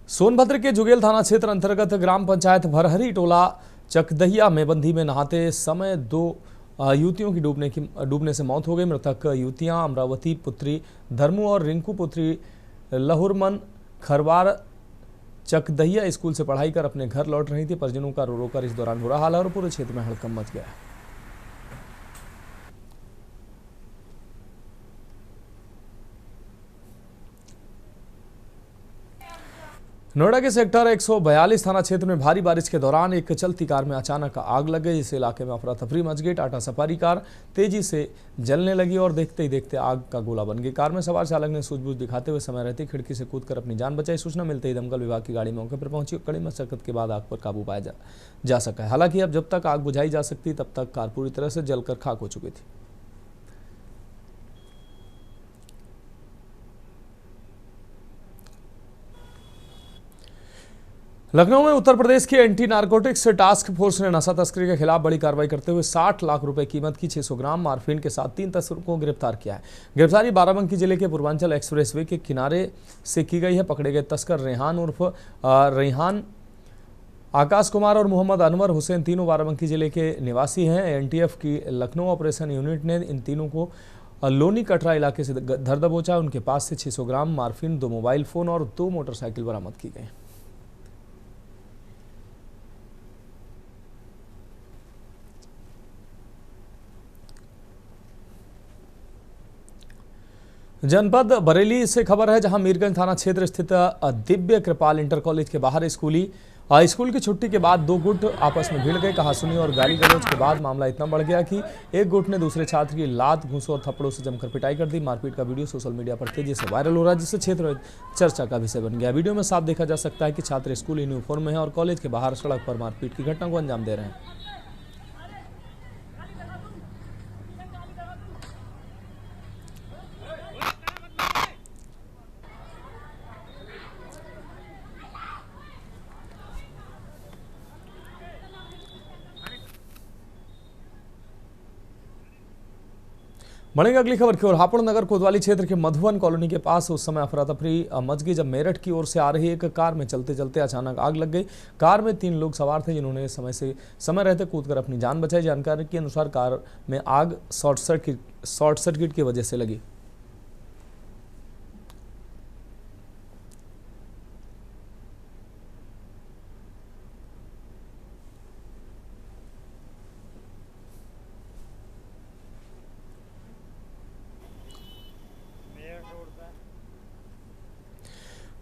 सोनभद्र के जुगेल थाना क्षेत्र अंतर्गत ग्राम पंचायत भरहरी टोला चकदहिया में बंधी में नहाते समय 2 युवतियों की डूबने से मौत हो गई। मृतक युवतियां अमरावती पुत्री धर्मू और रिंकू पुत्री लहुरमन खरवार चकदहिया स्कूल से पढ़ाई कर अपने घर लौट रही थी। परिजनों का रो रो कर इस दौरान बुरा हाल है और पूरे क्षेत्र में हड़कंप मच गया है। नोएडा के सेक्टर 142 थाना क्षेत्र में भारी बारिश के दौरान एक चलती कार में अचानक आग लग गई। इस इलाके में अफरा तफरी मच गई। टाटा सफारी कार तेजी से जलने लगी और देखते ही देखते आग का गोला बन गई। कार में सवार चालक ने सूझबूझ दिखाते हुए समय रहते खिड़की से कूदकर अपनी जान बचाई। सूचना मिलते ही दमकल विभाग की गाड़ी मौके पर पहुंची। कड़ी मशक्कत के बाद आग पर काबू पाया जा सका है। हालांकि अब जब तक आग बुझाई जा सकती तब तक कार पूरी तरह से जलकर खाक हो चुकी थी। लखनऊ में उत्तर प्रदेश की एंटी नारकोटिक्स टास्क फोर्स ने नशा तस्करी के खिलाफ बड़ी कार्रवाई करते हुए 60 लाख रुपए कीमत की 600 ग्राम मार्फिन के साथ 3 तस्करों को गिरफ्तार किया है। गिरफ्तारी बाराबंकी जिले के पूर्वांचल एक्सप्रेसवे के किनारे से की गई है। पकड़े गए तस्कर रेहान उर्फ रेहान, आकाश कुमार और मोहम्मद अनवर हुसैन तीनों बाराबंकी जिले के निवासी हैं। एनटीएफ की लखनऊ ऑपरेशन यूनिट ने इन तीनों को लोनी कटरा इलाके से धर दबोचा। उनके पास से 600 ग्राम मार्फिन, 2 मोबाइल फोन और 2 मोटरसाइकिल बरामद की गई। जनपद बरेली से खबर है, जहां मीरगंज थाना क्षेत्र स्थित दिव्य कृपाल इंटर कॉलेज के बाहर स्कूल की छुट्टी के बाद 2 गुट आपस में भिड़ गए। कहासुनी और गाली गलौज के बाद मामला इतना बढ़ गया कि एक गुट ने दूसरे छात्र की लात, घूंसों और थप्पड़ों से जमकर पिटाई कर दी। मारपीट का वीडियो सोशल मीडिया पर तेजी से वायरल हो रहा है, जिससे क्षेत्र में चर्चा का विषय बन गया। वीडियो में साफ देखा जा सकता है कि छात्र स्कूल यूनिफॉर्म में है और कॉलेज के बाहर सड़क पर मारपीट की घटना को अंजाम दे रहे हैं। बढ़ेंगे अगली खबर की ओर। हापुड़ नगर कोतवाली क्षेत्र के मधुबन कॉलोनी के पास उस समय अफरा तफरी मच गई जब मेरठ की ओर से आ रही एक कार में चलते चलते अचानक आग लग गई। कार में 3 लोग सवार थे, जिन्होंने समय रहते कूदकर अपनी जान बचाई। जानकारी के अनुसार कार में आग शॉर्ट सर्किट की वजह से लगी।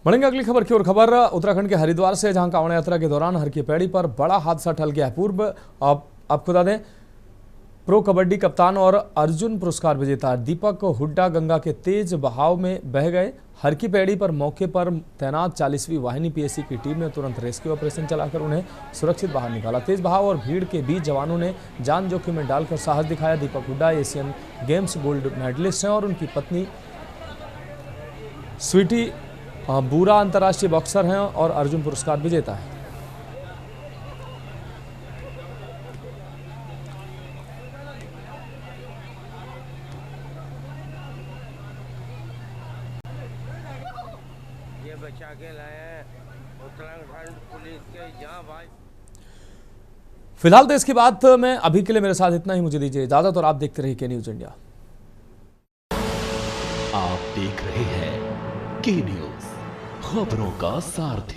बढ़ेंगे अगली खबर की ओर। खबर उत्तराखंड के हरिद्वार से, जहां कांवड़ यात्रा के दौरान हर की पैड़ी पर बड़ा हादसा टल गया। पूर्व आपको बता दें, प्रो कबड्डी कप्तान और अर्जुन पुरस्कार विजेता दीपक हुड्डा गंगा के तेज बहाव में बह गए। हर की पैड़ी पर मौके पर तैनात 40वीं वाहिनी पीएसी की टीम ने तुरंत रेस्क्यू ऑपरेशन चलाकर उन्हें सुरक्षित बाहर निकाला। तेज बहाव और भीड़ के बीच जवानों ने जान जोखिम में डालकर साहस दिखाया। Deepak Hooda Asian Games gold medalist हैं और उनकी पत्नी स्वीटी बूरा अंतर्राष्ट्रीय बॉक्सर हैं और अर्जुन पुरस्कार विजेता है। ये बचा के लाए उत्तराखंड पुलिस के जांबाज। फिलहाल देश की बात में अभी के लिए मेरे साथ इतना ही। मुझे दीजिए इजाजत और आप देखते रहिए के न्यूज इंडिया। आप देख रहे हैं के न्यूज, खबरों का सारथी।